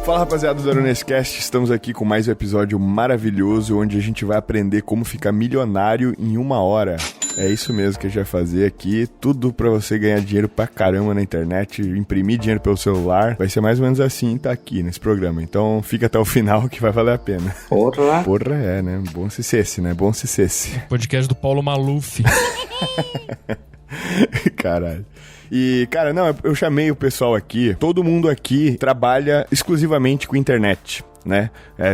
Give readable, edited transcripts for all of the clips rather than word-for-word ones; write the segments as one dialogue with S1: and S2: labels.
S1: Fala, rapaziada do Aronescast, estamos aqui com mais um episódio maravilhoso onde a gente vai aprender como ficar milionário em 1 hora. É isso mesmo que a gente vai fazer aqui, tudo pra você ganhar dinheiro pra caramba na internet, imprimir dinheiro pelo celular, vai ser mais ou menos assim, tá aqui nesse programa. Então fica até o final que vai valer a pena. Porra, é, né? Bom se cesse, né? Bom se cesse.
S2: Podcast do Paulo Maluf.
S1: Caralho. E, cara, não, eu chamei o pessoal aqui, todo mundo aqui trabalha exclusivamente com internet, né?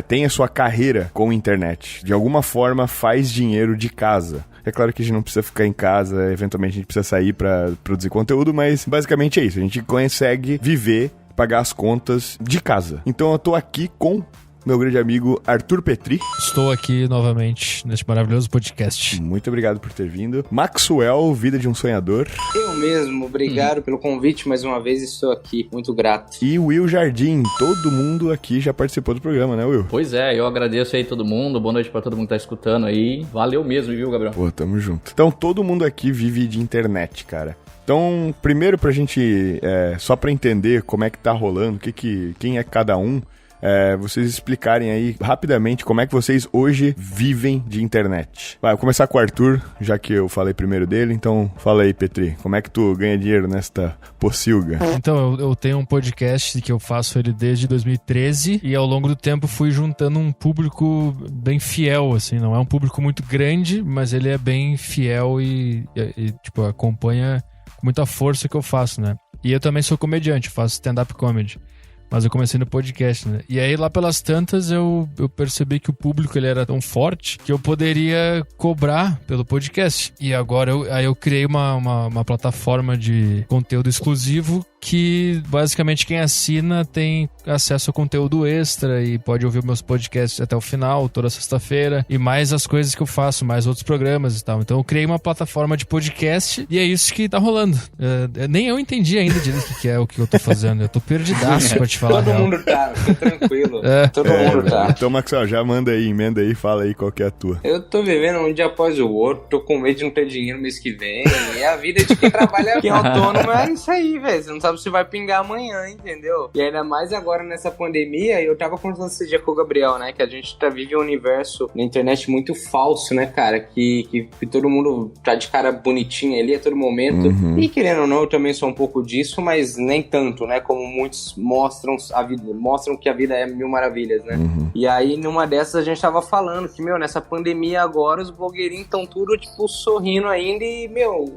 S1: Tem a sua carreira com internet. De alguma forma faz dinheiro de casa. É claro que a gente não precisa ficar em casa, eventualmente a gente precisa sair pra produzir conteúdo, mas basicamente é isso. A gente consegue viver, pagar as contas de casa. Então eu tô aqui com meu grande amigo Arthur Petri.
S2: Estou aqui novamente neste maravilhoso podcast.
S1: Muito obrigado por ter vindo. Maxwell, Vida de um Sonhador.
S3: Eu mesmo, obrigado pelo convite mais uma vez, estou aqui, muito grato.
S1: E Will Jardim, todo mundo aqui já participou do programa, né, Will?
S4: Pois é, eu agradeço aí todo mundo, boa noite pra todo mundo que tá escutando aí. Valeu mesmo, viu, Gabriel?
S1: Pô, tamo junto. Então, todo mundo aqui vive de internet, cara. Então, primeiro pra gente, só pra entender como é que tá rolando, quem é cada um, vocês explicarem aí rapidamente como é que vocês hoje vivem de internet. Vai, vou começar com o Arthur, já que eu falei primeiro dele, então fala aí, Petri, como é que tu ganha dinheiro nesta pocilga?
S2: Então, eu tenho um podcast que eu faço ele desde 2013 e ao longo do tempo fui juntando um público bem fiel, assim, não é um público muito grande, mas ele é bem fiel e tipo, acompanha com muita força o que eu faço, né? E eu também sou comediante, faço stand-up comedy. Mas eu comecei no podcast, né? E aí, lá pelas tantas, eu percebi que o público ele era tão forte que eu poderia cobrar pelo podcast. E agora, eu criei uma plataforma de conteúdo exclusivo que, basicamente, quem assina tem acesso a conteúdo extra e pode ouvir meus podcasts até o final, toda sexta-feira. E mais as coisas que eu faço, mais outros programas e tal. Então, eu criei uma plataforma de podcast e é isso que tá rolando. Nem eu entendi ainda direito o que é o que eu tô fazendo. Eu tô perdidaço pra te falar.
S3: Todo mundo tá, fica tranquilo. Todo mundo tá.
S1: Então, Maxwell, já manda aí, emenda aí, fala aí qual que é a tua.
S3: Eu tô vivendo um dia após o outro, tô com medo de não ter dinheiro mês que vem. E a vida de quem trabalha, quem é autônomo é isso aí, velho. Você não sabe se vai pingar amanhã, entendeu? E ainda mais agora nessa pandemia, eu tava conversando esse dia com o Gabriel, né? Que a gente vive um universo na internet muito falso, né, cara? Que todo mundo tá de cara bonitinha ali a todo momento.
S1: Uhum.
S3: E querendo ou não, eu também sou um pouco disso, mas nem tanto, né? Como muitos mostram que a vida é mil maravilhas, né?
S1: Uhum.
S3: E aí, numa dessas, a gente tava falando que, nessa pandemia agora, os blogueirinhos estão tudo, tipo, sorrindo ainda e,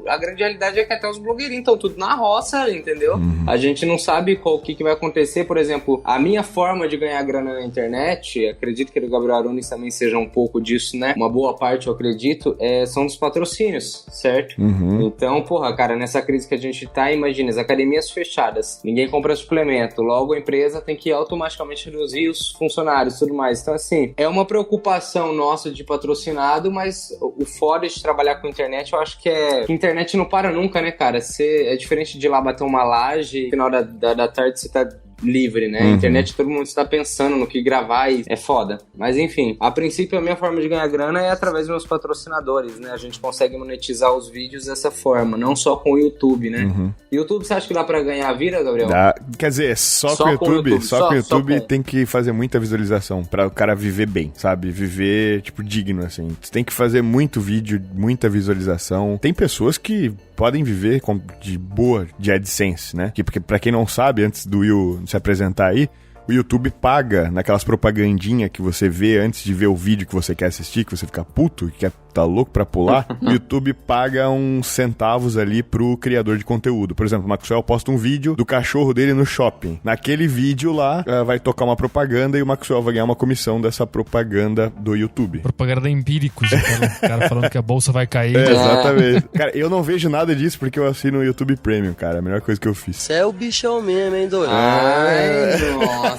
S3: a grande realidade é que até os blogueirinhos estão tudo na roça, entendeu?
S1: Uhum.
S3: A gente não sabe o que vai acontecer. Por exemplo, a minha forma de ganhar grana na internet, acredito que o Gabriel Arunes também seja um pouco disso, né? Uma boa parte, eu acredito, são dos patrocínios, certo?
S1: Uhum.
S3: Então, cara, nessa crise que a gente tá, imagina, as academias fechadas, ninguém compra suplemento, logo a empresa tem que automaticamente reduzir os funcionários e tudo mais. Então, assim, é uma preocupação nossa de patrocinado, mas o foda de trabalhar com internet, eu acho que a internet não para nunca, né, cara? É diferente de ir lá bater uma laje, no final da tarde você tá livre, né?
S1: Uhum.
S3: A internet todo mundo está pensando no que gravar e é foda. Mas enfim, a princípio a minha forma de ganhar grana é através dos meus patrocinadores, né? A gente consegue monetizar os vídeos dessa forma, não só com o YouTube, né?
S1: Uhum.
S3: YouTube, você acha que dá pra ganhar a vida, Gabriel?
S1: Quer dizer, só com o YouTube. Só com o YouTube tem que fazer muita visualização pra o cara viver bem, sabe? Viver, tipo, digno, assim. Você tem que fazer muito vídeo, muita visualização. Tem pessoas que podem viver de boa de AdSense, né? Porque pra quem não sabe, antes do Will se apresentar aí, o YouTube paga naquelas propagandinhas que você vê antes de ver o vídeo que você quer assistir, que você fica puto, que tá louco pra pular. O YouTube paga uns centavos ali pro criador de conteúdo. Por exemplo, o Maxwell posta um vídeo do cachorro dele no shopping. Naquele vídeo lá, vai tocar uma propaganda e o Maxwell vai ganhar uma comissão dessa propaganda do YouTube.
S2: Propaganda empíricos, o cara falando que a bolsa vai cair.
S1: Exatamente. Cara, eu não vejo nada disso porque eu assino o YouTube Premium, cara. A melhor coisa que eu fiz.
S5: Você é o bichão mesmo, hein, doido?
S3: Ai, nossa.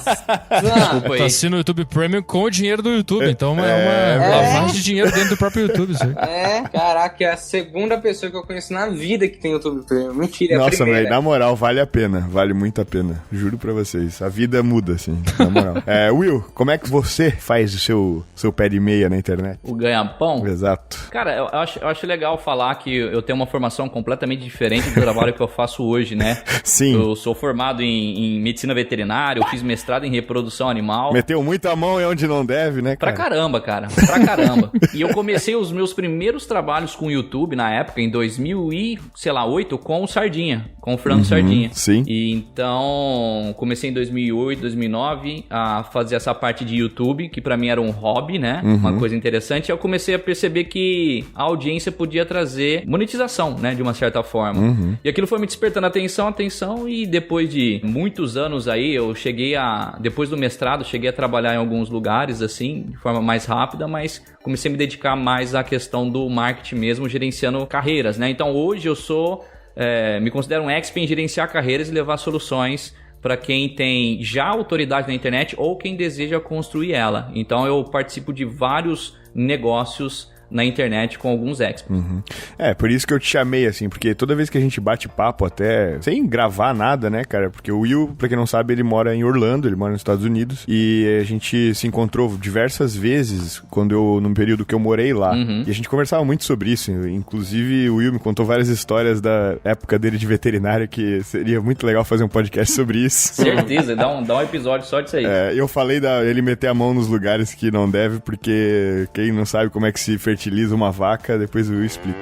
S2: Tu assina o YouTube Premium com o dinheiro do YouTube, então é uma lavagem de dinheiro dentro do próprio YouTube. YouTube, isso aí.
S3: Caraca, é a segunda pessoa que eu conheço na vida que tem YouTube Premium. Mentira, é a
S1: Nossa,
S3: primeira.
S1: velho, na moral, vale a pena. Vale muito a pena. Juro pra vocês. A vida muda, assim, na moral. Will, como é que você faz o seu pé de meia na internet?
S4: O ganha-pão?
S1: Exato.
S4: Cara, eu acho legal falar que eu tenho uma formação completamente diferente do trabalho que eu faço hoje, né?
S1: Sim.
S4: Eu sou formado em medicina veterinária, eu fiz mestrado em reprodução animal.
S1: Meteu muita mão onde não deve, né, cara?
S4: Pra caramba, cara. Pra caramba. E eu comecei os meus primeiros trabalhos com o YouTube na época, em 2008, com o Sardinha. Com o Fernando Sardinha.
S1: Sim.
S4: E então, comecei em 2008, 2009 a fazer essa parte de YouTube, que pra mim era um hobby, né? Uma coisa interessante. E eu comecei a perceber que a audiência podia trazer monetização, né? De uma certa forma. E aquilo foi me despertando atenção, e depois de muitos anos aí, eu depois do mestrado, cheguei a trabalhar em alguns lugares, assim, de forma mais rápida, mas comecei a me dedicar mais à questão do marketing mesmo, gerenciando carreiras, né? Então, hoje eu me considero um expert em gerenciar carreiras e levar soluções para quem tem já autoridade na internet ou quem deseja construir ela. Então, eu participo de vários negócios na internet com alguns experts.
S1: Por isso que eu te chamei, assim, porque toda vez que a gente bate papo, até sem gravar nada, né, cara, porque o Will, pra quem não sabe, ele mora em Orlando, ele mora nos Estados Unidos, e a gente se encontrou diversas vezes num período que eu morei lá, e a gente conversava muito sobre isso, inclusive o Will me contou várias histórias da época dele de veterinário, que seria muito legal fazer um podcast sobre isso.
S4: Certeza, dá um episódio só disso aí.
S1: Eu falei ele meter a mão nos lugares que não deve, porque quem não sabe como é que se fertiliza uma vaca, depois o Will explica.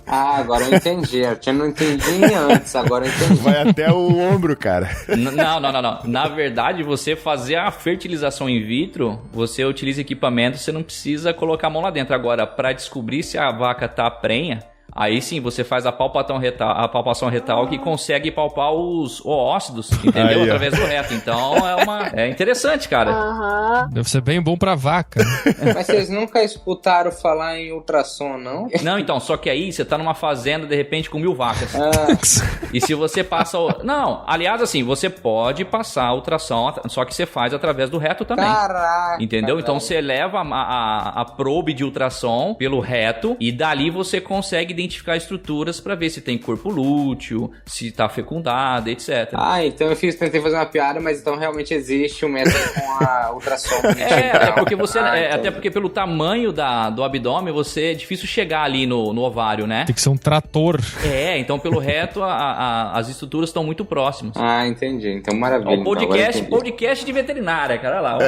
S3: Agora eu entendi. Eu não entendi antes, agora eu entendi.
S1: Vai até o ombro, cara.
S4: Não. Na verdade, você fazer a fertilização in vitro, você utiliza equipamento, você não precisa colocar a mão lá dentro. Agora, para descobrir se a vaca tá prenha, aí sim, você faz a palpação retal que consegue palpar os oócitos, entendeu?
S1: Aí,
S4: através do reto. Então, é interessante, cara.
S2: Deve ser bem bom pra vaca.
S3: Mas vocês nunca escutaram falar em ultrassom, não?
S4: Não, então, só que aí você tá numa fazenda, de repente, com 1000 vacas. E se você passa... Não, aliás, assim, você pode passar ultrassom, só que você faz através do reto também.
S3: Caraca!
S4: Entendeu? Então, você leva a probe de ultrassom pelo reto e dali você consegue identificar estruturas para ver se tem corpo lúteo, se tá fecundada, etc.
S3: Então eu tentei fazer uma piada, mas então realmente existe um método com a ultrassom.
S4: Até porque pelo tamanho do abdômen, é difícil chegar ali no ovário, né?
S2: Tem que ser um trator.
S4: Então pelo reto as estruturas estão muito próximas.
S3: Entendi. Então maravilha.
S4: Podcast de veterinária, cara, olha lá.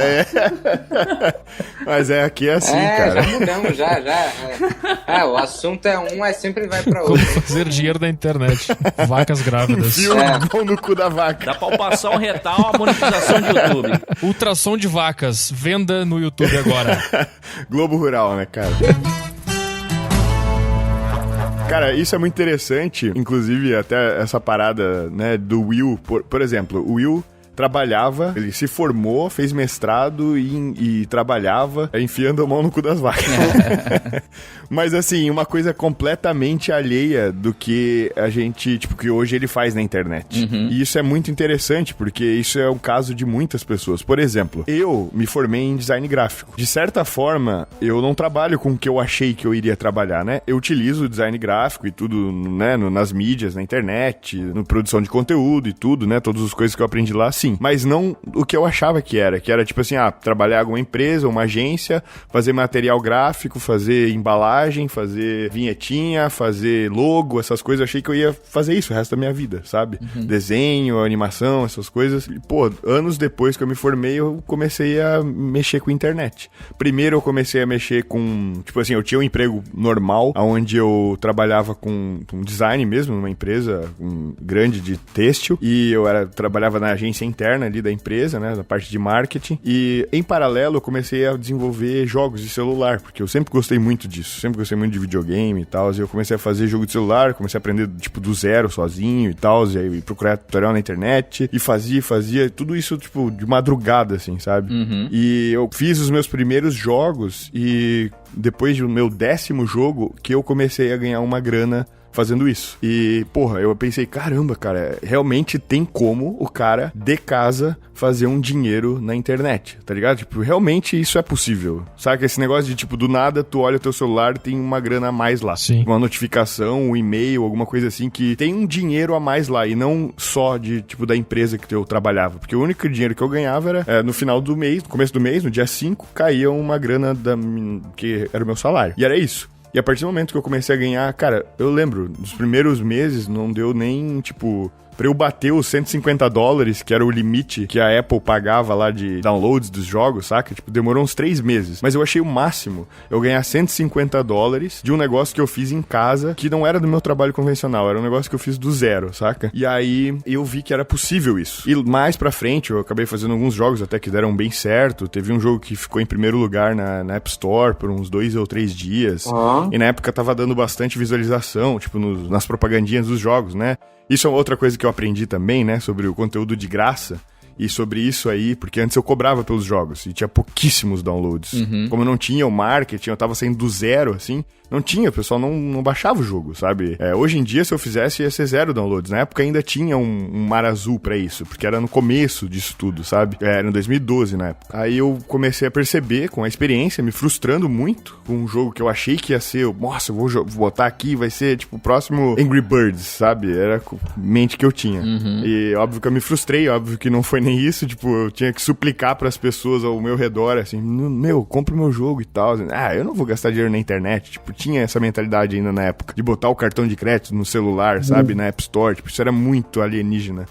S1: Mas aqui é assim, cara.
S3: Já mudamos, já. O assunto mas sempre vai pra outro.
S2: Como fazer dinheiro da internet. Vacas grávidas.
S1: Fio bom no cu da vaca.
S4: Da palpação retal à monetização de YouTube.
S2: Ultrassom de vacas. Venda no YouTube agora.
S1: Globo Rural, né, cara? Cara, isso é muito interessante. Inclusive, até essa parada, né, do Will. Por exemplo, o Will trabalhava, ele se formou, fez mestrado e trabalhava enfiando a mão no cu das vacas. Mas assim, uma coisa completamente alheia do que a gente, que hoje ele faz na internet. E isso é muito interessante, porque isso é o caso de muitas pessoas. Por exemplo, eu me formei em design gráfico. De certa forma, eu não trabalho com o que eu achei que eu iria trabalhar, né? Eu utilizo o design gráfico e tudo, né, nas mídias, na internet, na produção de conteúdo e tudo, né? Todas as coisas que eu aprendi lá, sim. Mas não o que eu achava que era tipo assim, trabalhar em alguma empresa, uma agência, fazer material gráfico, fazer embalagem, fazer vinhetinha, fazer logo, essas coisas. Eu achei que eu ia fazer isso o resto da minha vida, sabe? Desenho, animação, essas coisas. E, anos depois que eu me formei, eu comecei a mexer com internet. Primeiro eu comecei a mexer com, eu tinha um emprego normal, onde eu trabalhava com design mesmo, numa empresa grande de têxtil, e eu trabalhava na agência interna ali da empresa, né, da parte de marketing, e em paralelo eu comecei a desenvolver jogos de celular, porque eu sempre gostei muito disso, sempre gostei muito de videogame e tal, e eu comecei a fazer jogo de celular, comecei a aprender do zero, sozinho e tal, e aí procurar tutorial na internet, e fazia tudo isso, de madrugada, assim, sabe? E eu fiz os meus primeiros jogos e depois do meu 10º jogo, que eu comecei a ganhar uma grana fazendo isso. E, porra, eu pensei, caramba, cara, realmente tem como o cara de casa fazer um dinheiro na internet, tá ligado? Tipo, realmente isso é possível. Sabe, esse negócio de, tipo, do nada, tu olha o teu celular e tem uma grana a mais lá.
S2: Sim.
S1: Uma notificação, um e-mail, alguma coisa assim, que tem um dinheiro a mais lá, e não só de, tipo, da empresa que eu trabalhava. Porque o único dinheiro que eu ganhava era no final do mês, no começo do mês, no dia 5, caía uma grana que era o meu salário. E era isso. E a partir do momento que eu comecei a ganhar, cara, eu lembro, nos primeiros meses não deu nem, tipo, pra eu bater os $150, que era o limite que a Apple pagava lá de downloads dos jogos, saca? Tipo, demorou uns 3 meses. Mas eu achei o máximo eu ganhar $150 de um negócio que eu fiz em casa, que não era do meu trabalho convencional, era um negócio que eu fiz do zero, saca? E aí eu vi que era possível isso. E mais pra frente, eu acabei fazendo alguns jogos até que deram bem certo. Teve um jogo que ficou em primeiro lugar na App Store por uns 2 ou 3 dias. Uhum. E na época tava dando bastante visualização, tipo, nas propagandinhas dos jogos, né? Isso é outra coisa que eu aprendi também, né? Sobre o conteúdo de graça. E sobre isso aí, porque antes eu cobrava pelos jogos e tinha pouquíssimos downloads. Uhum. Como eu não tinha o marketing, eu tava saindo do zero, assim, não tinha, o pessoal não baixava o jogo, sabe? Hoje em dia, se eu fizesse, ia ser 0 downloads. Na época ainda tinha um mar azul pra isso, porque era no começo disso tudo, sabe? Era em 2012, na época. Aí eu comecei a perceber, com a experiência, me frustrando muito com um jogo que eu achei que ia ser, nossa, eu vou botar aqui, vai ser, tipo, o próximo Angry Birds, sabe? Era a mente que eu tinha. Uhum. E óbvio que eu me frustrei, óbvio que não foi nem isso, tipo, eu tinha que suplicar pras pessoas ao meu redor, assim, meu, compra o meu jogo e tal. Ah, eu não vou gastar dinheiro na internet, tipo, tinha essa mentalidade ainda na época, de botar o cartão de crédito no celular, sabe, na App Store, tipo, isso era muito alienígena.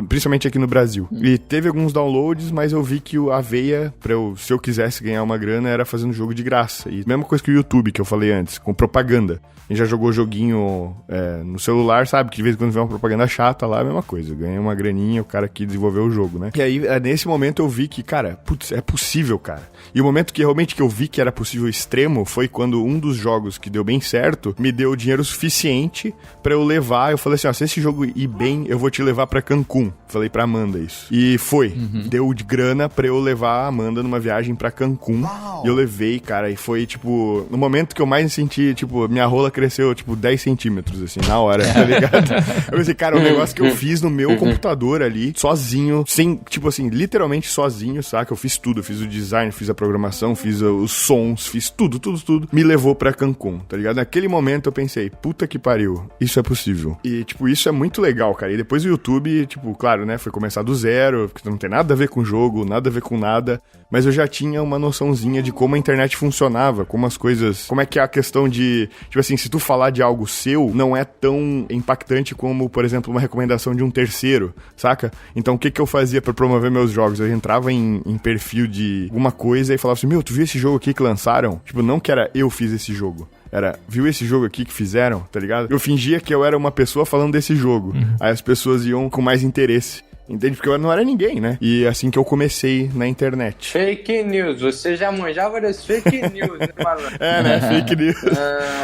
S1: Principalmente aqui no Brasil. E teve alguns downloads, mas eu vi que a veia, se eu quisesse ganhar uma grana, era fazendo jogo de graça. E mesma coisa que o YouTube, que eu falei antes, com propaganda. A gente já jogou joguinho no celular, sabe? Que de vez em quando vem uma propaganda chata lá, é a mesma coisa. Ganhei uma graninha, o cara que desenvolveu o jogo, né? E aí, nesse momento, eu vi que, cara, putz, é possível, cara. E o momento que realmente que eu vi que era possível extremo foi quando um dos jogos que deu bem certo me deu dinheiro suficiente pra eu levar. Eu falei assim, ó, se esse jogo ir bem, eu vou te levar pra Cancún. Falei pra Amanda isso. E foi. Uhum. Deu de grana pra eu levar a Amanda numa viagem pra Cancún. Uau. E eu levei, cara, e foi, tipo, no momento que eu mais senti, tipo, minha rola cresceu, tipo, 10 centímetros, assim, na hora, tá ligado? Eu pensei, cara, o negócio que eu fiz no meu computador ali, sozinho, sem, tipo assim, literalmente sozinho, saca? Eu fiz tudo. Eu fiz o design, fiz a programação, fiz os sons, fiz tudo. Me levou pra Cancún, tá ligado? Naquele momento eu pensei, puta que pariu, isso é possível. E, tipo, isso é muito legal, cara. E depois o YouTube, tipo, claro, né, foi começar do zero, porque não tem nada a ver com o jogo, nada a ver com nada, mas eu já tinha uma noçãozinha de como a internet funcionava, como as coisas, como é que é a questão de, tipo assim, se tu falar de algo seu, não é tão impactante como, por exemplo, uma recomendação de um terceiro, saca? Então o que eu fazia pra promover meus jogos? Eu entrava em perfil de alguma coisa e falava assim, meu, tu viu esse jogo aqui que lançaram? Tipo, não que era eu fiz esse jogo. Era, viu esse jogo aqui que fizeram, tá ligado? Eu fingia que eu era uma pessoa falando desse jogo. Uhum. Aí as pessoas iam com mais interesse. Entende? Porque eu não era ninguém, né? E assim que eu comecei na internet.
S3: Fake news. Você já manjava das fake news, né, malandro?
S1: Né? Fake news.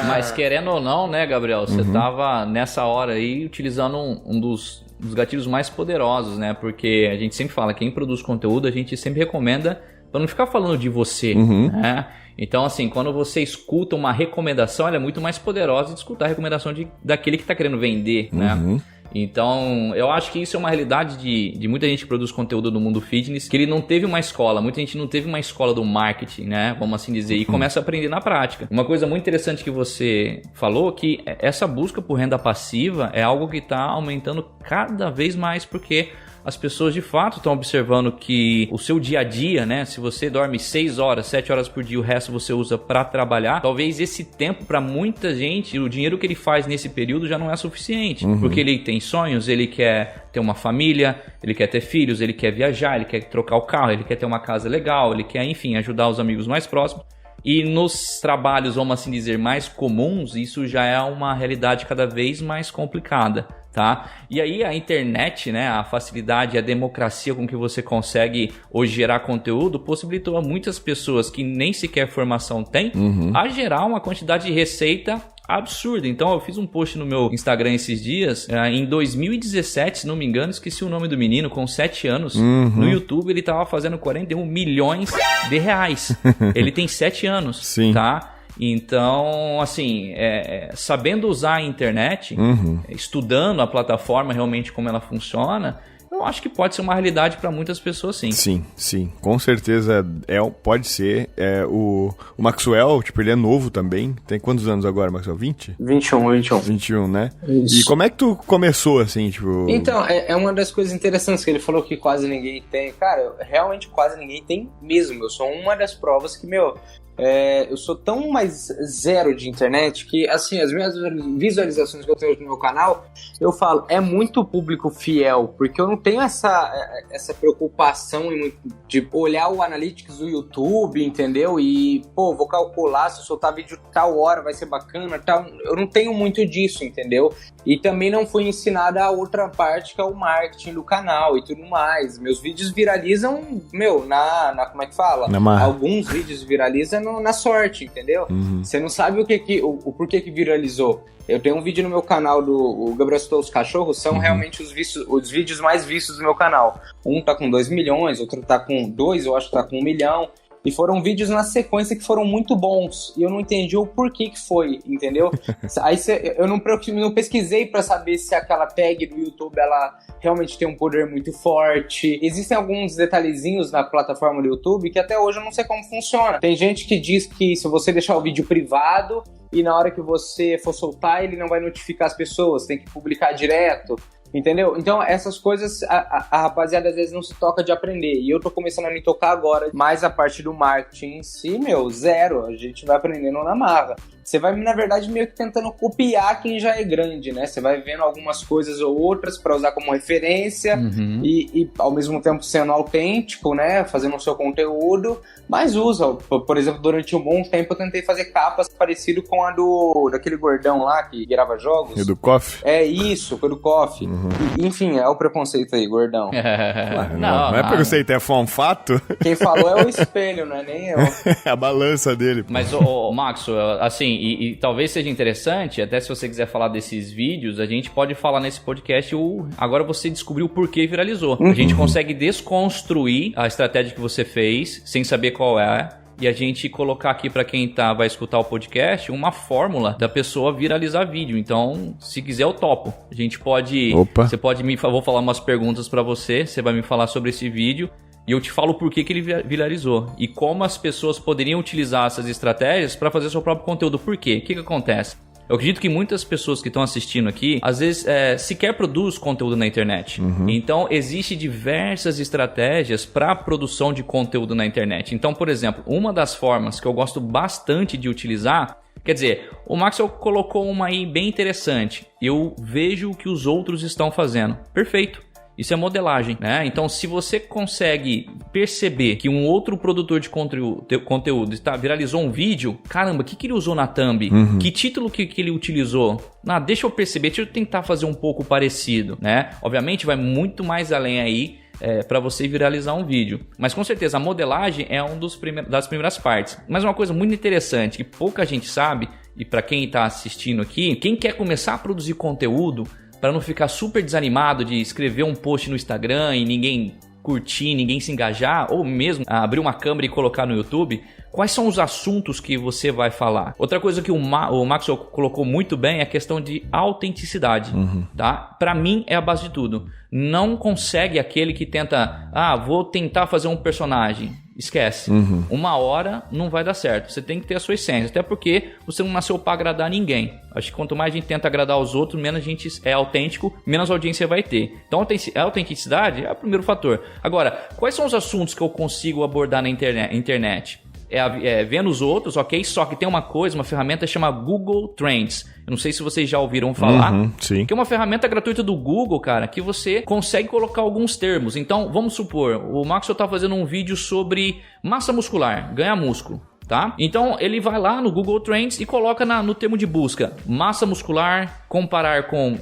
S4: Mas querendo ou não, né, Gabriel? Você tava nessa hora aí utilizando um dos gatilhos mais poderosos, né? Porque a gente sempre fala, quem produz conteúdo, a gente sempre recomenda pra não ficar falando de você, né? Então, assim, quando você escuta uma recomendação, ela é muito mais poderosa de escutar a recomendação daquele que tá querendo vender, né? Então, eu acho que isso é uma realidade de muita gente que produz conteúdo no mundo fitness, que ele não teve uma escola, muita gente não teve uma escola do marketing, né? Vamos assim dizer, e começa a aprender na prática. Uma coisa muito interessante que você falou, que essa busca por renda passiva é algo que está aumentando cada vez mais, porque as pessoas de fato estão observando que o seu dia a dia, né? Se você dorme 6 horas, 7 horas por dia, o resto você usa para trabalhar, talvez esse tempo para muita gente, o dinheiro que ele faz nesse período já não é suficiente. Porque ele tem sonhos, ele quer ter uma família, ele quer ter filhos, ele quer viajar, ele quer trocar o carro, ele quer ter uma casa legal, ele quer, enfim, ajudar os amigos mais próximos. E nos trabalhos, vamos assim dizer, mais comuns, isso já é uma realidade cada vez mais complicada, tá? E aí a internet, né, a facilidade, a democracia com que você consegue hoje gerar conteúdo, possibilitou a muitas pessoas que nem sequer formação têm, a gerar uma quantidade de receita absurda. Então eu fiz um post no meu Instagram esses dias, em 2017, se não me engano, esqueci o nome do menino, com 7 anos, no YouTube ele tava fazendo 41 milhões de reais. Ele tem 7 anos,
S1: Sim.
S4: tá? Então, assim, sabendo usar a internet, estudando a plataforma realmente como ela funciona, eu acho que pode ser uma realidade para muitas pessoas, sim.
S1: Sim, com certeza pode ser. O Maxwell, tipo, ele é novo também. Tem quantos anos agora, Maxwell? 20? 21, né? Isso. E como é que tu começou, assim, tipo...
S3: Então, é uma das coisas interessantes que ele falou que quase ninguém tem. Cara, realmente quase ninguém tem mesmo. Eu sou uma das provas que, eu sou tão mais zero de internet que, assim, as minhas visualizações que eu tenho no meu canal, eu falo, é muito público fiel, porque eu não tenho essa preocupação de olhar o Analytics do YouTube, entendeu? E, vou calcular, se eu soltar vídeo tal hora vai ser bacana, tal. Eu não tenho muito disso, entendeu? E também não fui ensinada a outra parte, que é o marketing do canal e tudo mais. Meus vídeos viralizam, como é que fala? Alguns vídeos viralizam na sorte, entendeu? Você não sabe o porquê que viralizou. Eu tenho um vídeo no meu canal do Gabriel Citou os Cachorros, são realmente os vídeos mais vistos do meu canal. Um tá com 2 milhões, outro tá com 2, eu acho que tá com 1 milhão. E foram vídeos na sequência que foram muito bons. E eu não entendi o porquê que foi, entendeu? Aí eu não pesquisei pra saber se aquela tag do YouTube, ela realmente tem um poder muito forte. Existem alguns detalhezinhos na plataforma do YouTube que até hoje eu não sei como funciona. Tem gente que diz que se você deixar o vídeo privado e na hora que você for soltar, ele não vai notificar as pessoas, tem que publicar direto. Entendeu? Então, essas coisas a rapaziada às vezes não se toca de aprender. E eu tô começando a me tocar agora. Mas a parte do marketing em si, zero. A gente vai aprendendo na marra. Você vai, na verdade, meio que tentando copiar quem já é grande, né? Você vai vendo algumas coisas ou outras pra usar como referência e ao mesmo tempo sendo autêntico, né? Fazendo o seu conteúdo, mas usa. Por exemplo, durante um bom tempo eu tentei fazer capas parecido com a daquele gordão lá que grava jogos.
S1: E do Koff?
S3: É isso, foi do Koff. Enfim, é o preconceito aí, gordão.
S1: Não é preconceito, é fato.
S3: Quem falou é o espelho, não é nem eu.
S1: É a balança dele.
S4: Mas, Max, assim, e talvez seja interessante, até se você quiser falar desses vídeos, a gente pode falar nesse podcast agora você descobriu o porquê viralizou. A gente consegue desconstruir a estratégia que você fez, sem saber qual é, e a gente colocar aqui pra quem vai escutar o podcast uma fórmula da pessoa viralizar vídeo. Então, se quiser, eu topo. A gente pode...
S1: Opa.
S4: Você pode vou falar umas perguntas pra você vai me falar sobre esse vídeo e eu te falo por que ele viralizou e como as pessoas poderiam utilizar essas estratégias para fazer seu próprio conteúdo. Por quê? O que acontece? Eu acredito que muitas pessoas que estão assistindo aqui, às vezes, sequer produzem conteúdo na internet. Então, existem diversas estratégias para produção de conteúdo na internet. Então, por exemplo, uma das formas que eu gosto bastante de utilizar, quer dizer, o Maxwell colocou uma aí bem interessante. Eu vejo o que os outros estão fazendo. Perfeito. Isso é modelagem, né? Então, se você consegue perceber que um outro produtor de conteúdo viralizou um vídeo, caramba, o que ele usou na thumb? Que título que ele utilizou? Deixa eu perceber, deixa eu tentar fazer um pouco parecido, né? Obviamente, vai muito mais além aí para você viralizar um vídeo. Mas, com certeza, a modelagem é das primeiras partes. Mas uma coisa muito interessante, que pouca gente sabe, e para quem está assistindo aqui, quem quer começar a produzir conteúdo, para não ficar super desanimado de escrever um post no Instagram e ninguém curtir, ninguém se engajar, ou mesmo abrir uma câmera e colocar no YouTube, quais são os assuntos que você vai falar? Outra coisa que o Maxwell colocou muito bem é a questão de autenticidade, tá? Para mim é a base de tudo. Não consegue aquele que tenta, vou tentar fazer um personagem. Esquece. Uma hora não vai dar certo. Você tem que ter a sua essência. Até porque você não nasceu para agradar ninguém. Acho que quanto mais a gente tenta agradar os outros, menos a gente é autêntico, menos audiência vai ter. Então a autenticidade é o primeiro fator. Agora, quais são os assuntos que eu consigo abordar na internet? Vendo os outros, ok? Só que tem uma ferramenta chamada Google Trends. Eu não sei se vocês já ouviram falar.
S1: Sim.
S4: Que é uma ferramenta gratuita do Google, cara, que você consegue colocar alguns termos. Então, vamos supor, o Maxwell tá fazendo um vídeo sobre massa muscular, ganhar músculo. Tá? Então ele vai lá no Google Trends e coloca no termo de busca massa muscular, comparar com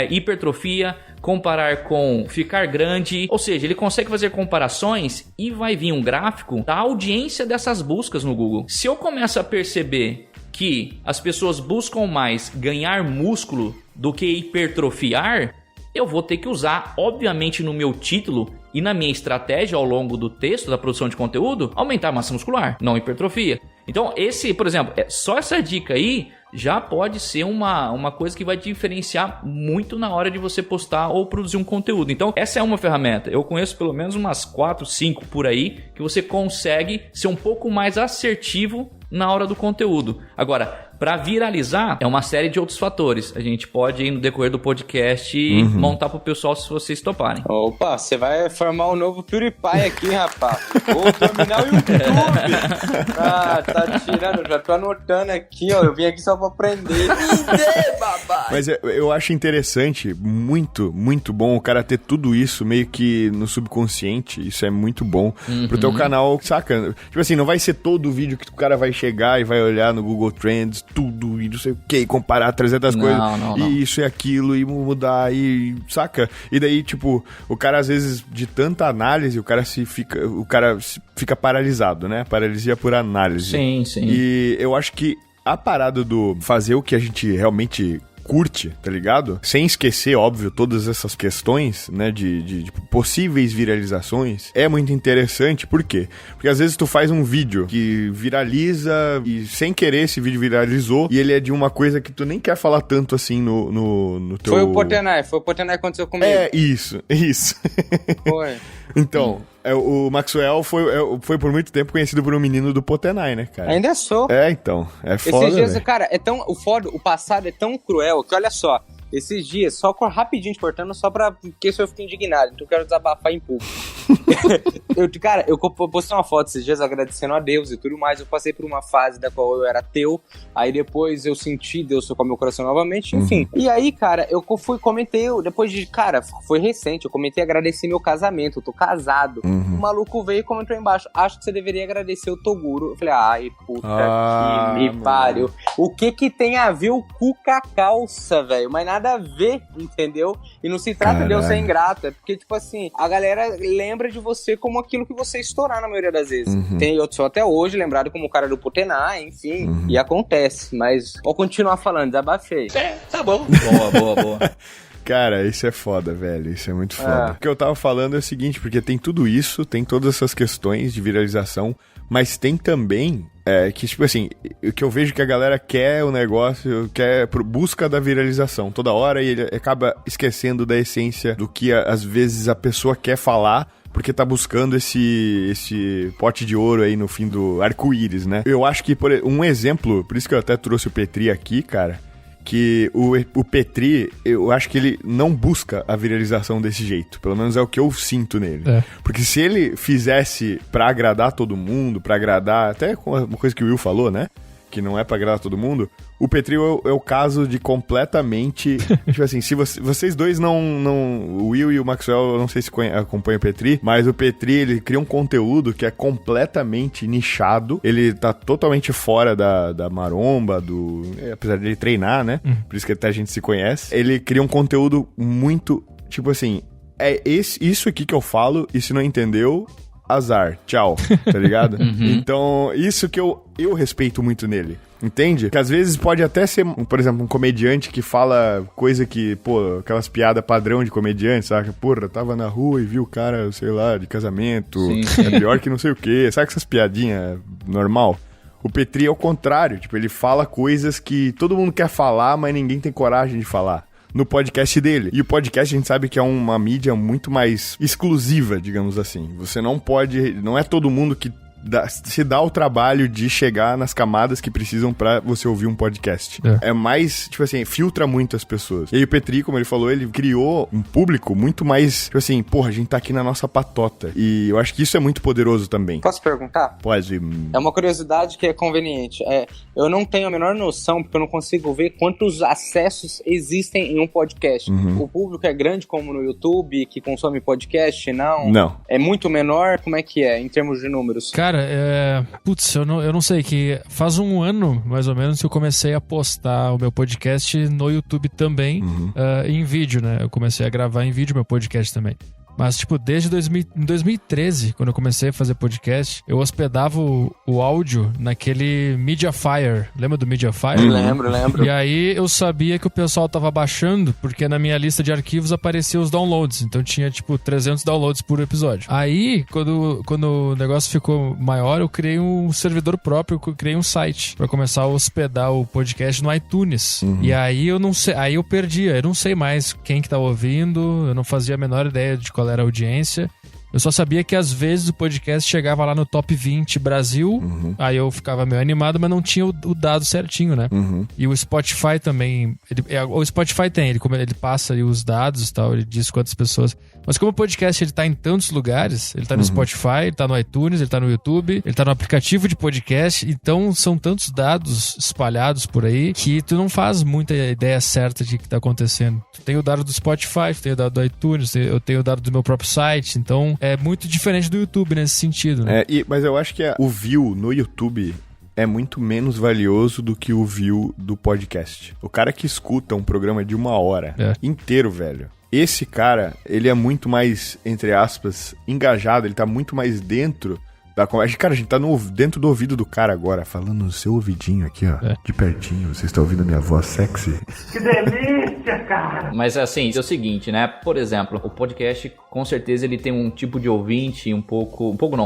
S4: hipertrofia, comparar com ficar grande, ou seja, ele consegue fazer comparações e vai vir um gráfico da audiência dessas buscas no Google. Se eu começo a perceber que as pessoas buscam mais ganhar músculo do que hipertrofiar, eu vou ter que usar, obviamente, no meu título e na minha estratégia ao longo do texto, da produção de conteúdo, aumentar a massa muscular, não hipertrofia. Então, por exemplo, só essa dica aí já pode ser uma coisa que vai diferenciar muito na hora de você postar ou produzir um conteúdo. Então, essa é uma ferramenta. Eu conheço pelo menos umas 4, 5 por aí que você consegue ser um pouco mais assertivo na hora do conteúdo. Agora, para viralizar, é uma série de outros fatores. A gente pode, no decorrer do podcast, montar pro pessoal se vocês toparem.
S3: Opa, você vai formar um novo PewDiePie aqui, rapaz. Vou dominar o YouTube. Tá tirando, já tô anotando aqui, ó. Eu vim aqui só pra aprender.
S1: Mas eu acho interessante, muito, muito bom o cara ter tudo isso meio que no subconsciente. Isso é muito bom pro teu canal, saca? Tipo assim, não vai ser todo o vídeo que o cara vai chegar e vai olhar no Google Trends, tudo e não sei o que, comparar 300 coisas e isso e aquilo e mudar e saca? E daí, tipo, o cara às vezes de tanta análise, o cara fica paralisado, né? Paralisia por análise.
S4: Sim.
S1: E eu acho que a parada do fazer o que a gente realmente curte, tá ligado? Sem esquecer, óbvio, todas essas questões, né, de possíveis viralizações, é muito interessante. Por quê? Porque às vezes tu faz um vídeo que viraliza e sem querer esse vídeo viralizou e ele é de uma coisa que tu nem quer falar tanto assim no teu...
S3: Foi o Potenai que aconteceu comigo.
S1: É, isso.
S3: Foi.
S1: Então, o Maxwell foi por muito tempo conhecido por um menino do Potenai, né, cara?
S3: Ainda sou.
S1: Então, é foda,
S3: Esses dias,
S1: véio.
S3: cara, o passado é tão cruel que, olha só, esses dias, só rapidinho cortando, só porque eu fico indignado, então eu quero desabafar em público. eu postei uma foto esses dias agradecendo a Deus e tudo mais. Eu passei por uma fase da qual eu era ateu, aí depois eu senti Deus tocar meu coração novamente, enfim. E aí, cara, eu comentei, depois de, cara, foi recente, eu comentei agradeci meu casamento, eu tô casado. O maluco veio e comentou embaixo, acho que você deveria agradecer o Toguro. Eu falei, ai, puta que me pariu. O que tem a ver o cu com a calça, velho? Mas nada a ver, entendeu? E não se trata de eu ser ingrato, é porque, tipo assim, a galera lembra de você como aquilo que você estourar na maioria das vezes. Eu sou até hoje lembrado como o cara do Potenai, enfim, e acontece, mas vou continuar falando, desabafei.
S4: Tá bom. Boa.
S1: Cara, isso é foda, velho. Isso é muito foda. O que eu tava falando é o seguinte, porque tem tudo isso, tem todas essas questões de viralização, mas tem também que, tipo assim, o que eu vejo que a galera quer o negócio, quer busca da viralização toda hora e ele acaba esquecendo da essência do que às vezes a pessoa quer falar, porque tá buscando esse pote de ouro aí no fim do arco-íris, né? Eu acho que, um exemplo, por isso que eu até trouxe o Petri aqui, cara, que o Petri, eu acho que ele não busca a viralização desse jeito. Pelo menos é o que eu sinto nele. Porque se ele fizesse pra agradar todo mundo, pra agradar... Até uma coisa que o Will falou, né? Que não é pra agradar todo mundo. O Petri é o caso de completamente... tipo assim, se vocês dois não... O Will e o Maxwell, eu não sei se acompanham o Petri, mas o Petri, ele cria um conteúdo que é completamente nichado. Ele tá totalmente fora da maromba, apesar de ele treinar, né? Por isso que até a gente se conhece. Ele cria um conteúdo muito... Tipo assim, isso aqui que eu falo, e se não entendeu... azar, tchau, tá ligado? Então, isso que eu respeito muito nele, entende? Que às vezes pode até ser, por exemplo, um comediante que fala coisa que, pô, aquelas piadas padrão de comediante, sabe? Porra, tava na rua e viu o cara, sei lá, de casamento, é pior que não sei o quê, sabe essas piadinhas normal? O Petri é o contrário, tipo, ele fala coisas que todo mundo quer falar, mas ninguém tem coragem de falar. No podcast dele. E o podcast a gente sabe que é uma mídia muito mais exclusiva, digamos assim. Você não pode... Não é todo mundo que se dá o trabalho de chegar nas camadas que precisam pra você ouvir um podcast. É mais, tipo assim, filtra muito as pessoas. E aí o Petri, como ele falou, ele criou um público muito mais, tipo assim, porra, a gente tá aqui na nossa patota. E eu acho que isso é muito poderoso também.
S3: Posso perguntar?
S1: Pode.
S3: É uma curiosidade que é conveniente. Eu não tenho a menor noção, porque eu não consigo ver quantos acessos existem em um podcast. O público é grande como no YouTube, que consome podcast, não?
S1: Não.
S3: É muito menor? Como é que é, em termos de números?
S2: Cara, eu não sei, que faz um ano, mais ou menos, que eu comecei a postar o meu podcast no YouTube também, em vídeo, né? Eu comecei a gravar em vídeo meu podcast também. Mas, tipo, desde 2013, quando eu comecei a fazer podcast, eu hospedava o áudio naquele Mediafire. Lembra do Mediafire?
S3: Lembro.
S2: E aí eu sabia que o pessoal tava baixando, porque na minha lista de arquivos aparecia os downloads. Então tinha, tipo, 300 downloads por episódio. Aí, quando o negócio ficou maior, eu criei um servidor próprio, eu criei um site pra começar a hospedar o podcast no iTunes. E aí eu não sei, aí eu perdia, eu não sei mais quem que tá ouvindo, eu não fazia a menor ideia de qual era a audiência. Eu só sabia que às vezes o podcast chegava lá no top 20 Brasil, aí eu ficava meio animado, mas não tinha o dado certinho, né? E o Spotify também, o Spotify tem, ele passa ali os dados e tal, ele diz quantas pessoas... Mas como o podcast ele tá em tantos lugares, ele tá no Spotify, ele tá no iTunes, ele tá no YouTube, ele tá no aplicativo de podcast, então são tantos dados espalhados por aí que tu não faz muita ideia certa de que tá acontecendo. Tu tem o dado do Spotify, tu tem o dado do iTunes, eu tenho o dado do meu próprio site, então é muito diferente do YouTube nesse sentido, né?
S1: Mas eu acho que o view no YouTube é muito menos valioso do que o view do podcast. O cara que escuta um programa de 1 hora inteiro, velho, esse cara, ele é muito mais, entre aspas, engajado, ele tá muito mais dentro da conversa. Cara, a gente tá dentro do ouvido do cara agora, falando no seu ouvidinho aqui, ó, de pertinho. Você está ouvindo a minha voz sexy?
S6: Que delícia, cara!
S4: Mas assim, é o seguinte, né? Por exemplo, o podcast, com certeza, ele tem um tipo de ouvinte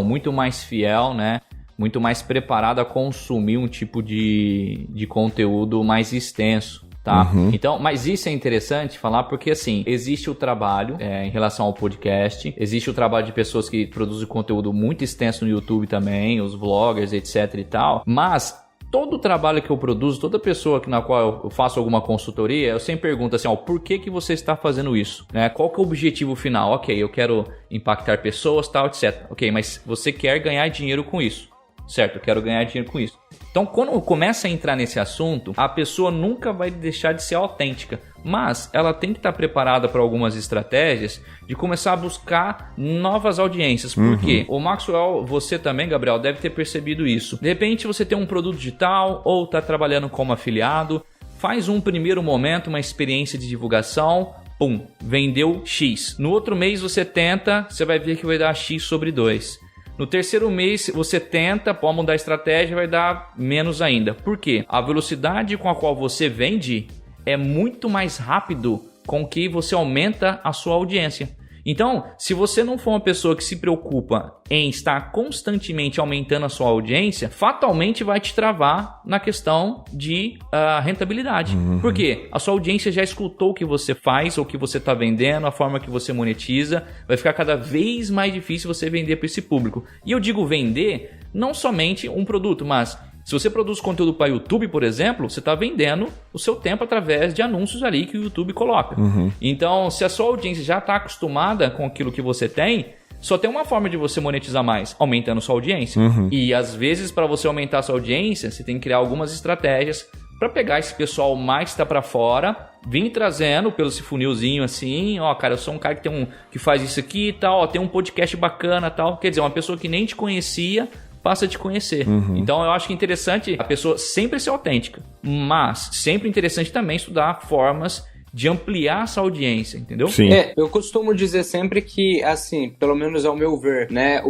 S4: muito mais fiel, né? Muito mais preparado a consumir um tipo de conteúdo mais extenso. Tá? Então, mas isso é interessante falar porque, assim, existe o trabalho em relação ao podcast, existe o trabalho de pessoas que produzem conteúdo muito extenso no YouTube também, os vloggers, etc e tal, mas todo o trabalho que eu produzo, toda pessoa na qual eu faço alguma consultoria, eu sempre pergunto assim, por que você está fazendo isso? Né? Qual que é o objetivo final? Ok, eu quero impactar pessoas, tal, etc. Ok, mas você quer ganhar dinheiro com isso? Certo, eu quero ganhar dinheiro com isso. Então, quando começa a entrar nesse assunto, a pessoa nunca vai deixar de ser autêntica, mas ela tem que estar preparada para algumas estratégias de começar a buscar novas audiências. Por quê? O Maxwell, você também, Gabriel, deve ter percebido isso. De repente, você tem um produto digital ou está trabalhando como afiliado, faz um primeiro momento, uma experiência de divulgação, pum, vendeu X. No outro mês você tenta, você vai ver que vai dar X sobre 2. No terceiro mês, você tenta, pode mudar a estratégia, vai dar menos ainda. Por quê? A velocidade com a qual você vende é muito mais rápido com que você aumenta a sua audiência. Então, se você não for uma pessoa que se preocupa em estar constantemente aumentando a sua audiência, fatalmente vai te travar na questão de rentabilidade. Por quê? A sua audiência já escutou o que você faz, ou o que você está vendendo, a forma que você monetiza. Vai ficar cada vez mais difícil você vender para esse público. E eu digo vender, não somente um produto, mas... se você produz conteúdo para YouTube, por exemplo, você está vendendo o seu tempo através de anúncios ali que o YouTube coloca. Então, se a sua audiência já está acostumada com aquilo que você tem, só tem uma forma de você monetizar mais, aumentando sua audiência. E às vezes, para você aumentar a sua audiência, você tem que criar algumas estratégias para pegar esse pessoal mais que está para fora, vir trazendo pelo esse funilzinho assim, ó, cara, eu sou um cara que faz isso aqui e tal, ó, tem um podcast bacana e tal. Quer dizer, uma pessoa que nem te conhecia passa a te conhecer. Então eu acho que é interessante a pessoa sempre ser autêntica, mas sempre interessante também estudar formas de ampliar essa audiência, entendeu?
S1: Sim.
S3: Eu costumo dizer sempre que, assim, pelo menos ao meu ver, né,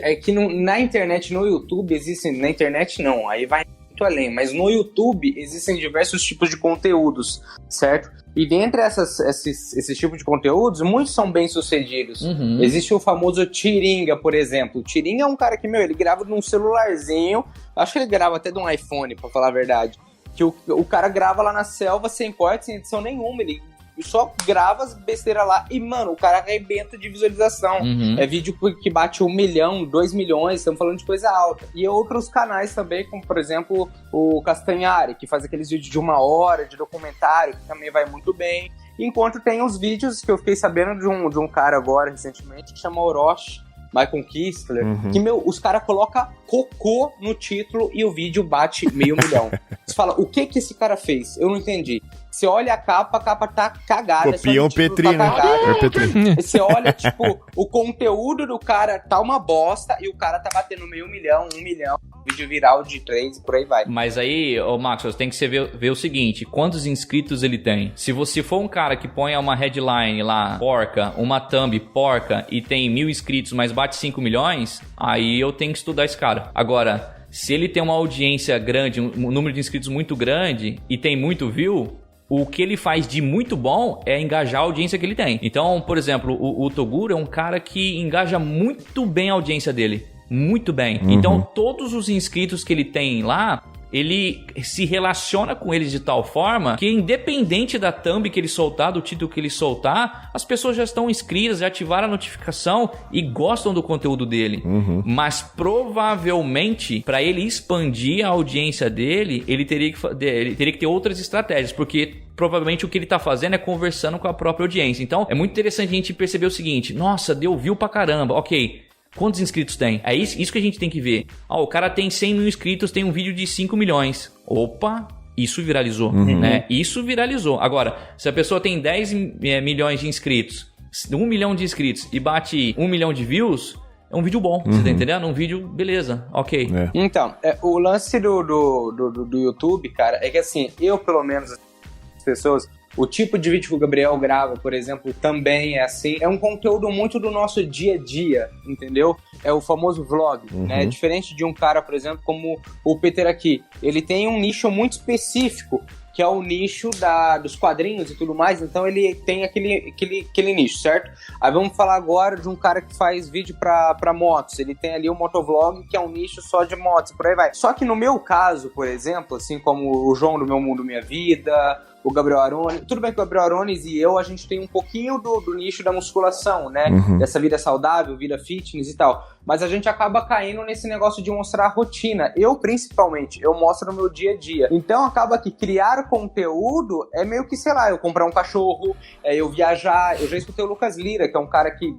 S3: é que na internet, no YouTube, existem, na internet não, aí vai muito além, mas no YouTube existem diversos tipos de conteúdos, certo? E dentre esses tipos de conteúdos, muitos são bem sucedidos. Existe o famoso Tiringa, por exemplo. O Tiringa é um cara que, ele grava num celularzinho, acho que ele grava até de um iPhone, pra falar a verdade. Que o cara grava lá na selva, sem corte, sem edição nenhuma, ele só grava as besteiras lá e, mano, o cara arrebenta de visualização. É vídeo que bate 1 milhão, 2 milhões, estamos falando de coisa alta. E outros canais também, como por exemplo o Castanhari, que faz aqueles vídeos de 1 hora, de documentário, que também vai muito bem. Enquanto tem os vídeos que eu fiquei sabendo de um cara agora, recentemente, que chama Orochi, Michael Kistler, que, os caras colocam cocô no título e o vídeo bate 500 mil. Você fala, o que esse cara fez? Eu não entendi. Você olha a capa tá cagada.
S1: Copia um Petri, né?
S3: Você olha, tipo, o conteúdo do cara tá uma bosta e o cara tá batendo 500 mil, 1 milhão. vídeo viral de 3 e por aí vai.
S4: Mas aí, Max, você tem que ver o seguinte, quantos inscritos ele tem? Se você for um cara que põe uma headline lá, porca, uma thumb porca e tem 1.000 inscritos, mas bate 5 milhões, aí eu tenho que estudar esse cara. Agora, se ele tem uma audiência grande, um número de inscritos muito grande e tem muito view, o que ele faz de muito bom é engajar a audiência que ele tem. Então, por exemplo, o Toguro é um cara que engaja muito bem a audiência dele. Muito bem. Então, todos os inscritos que ele tem lá, ele se relaciona com eles de tal forma que, independente da thumb que ele soltar, do título que ele soltar, as pessoas já estão inscritas, já ativaram a notificação e gostam do conteúdo dele. Mas provavelmente, para ele expandir a audiência dele, ele teria que ter outras estratégias, porque provavelmente o que ele tá fazendo é conversando com a própria audiência. Então, é muito interessante a gente perceber o seguinte: nossa, deu view pra caramba, ok. Quantos inscritos tem? É isso que a gente tem que ver. O cara tem 100 mil inscritos, tem um vídeo de 5 milhões. Opa, isso viralizou, né? Isso viralizou. Agora, se a pessoa tem 10 milhões de inscritos, 1 milhão de inscritos e bate 1 milhão de views, é um vídeo bom, você tá entendendo? Um vídeo, beleza, ok.
S3: Então, o lance do YouTube, cara, é que assim, eu pelo menos, as pessoas... O tipo de vídeo que o Gabriel grava, por exemplo, também é assim. É um conteúdo muito do nosso dia a dia, entendeu? É o famoso vlog, né? Diferente de um cara, por exemplo, como o Peter aqui. Ele tem um nicho muito específico, que é o nicho dos quadrinhos e tudo mais. Então ele tem aquele nicho, certo? Aí vamos falar agora de um cara que faz vídeo pra motos. Ele tem ali o motovlog, que é um nicho só de motos, por aí vai. Só que no meu caso, por exemplo, assim como o João do Meu Mundo Minha Vida, o Gabriel Arones, tudo bem que o Gabriel Arones e eu, a gente tem um pouquinho do nicho da musculação, né? Dessa vida saudável, vida fitness e tal. Mas a gente acaba caindo nesse negócio de mostrar a rotina. Eu, principalmente, eu mostro no meu dia a dia. Então, acaba que criar conteúdo é meio que, sei lá, eu comprar um cachorro, eu viajar. Eu já escutei o Lucas Lira, que é um cara que,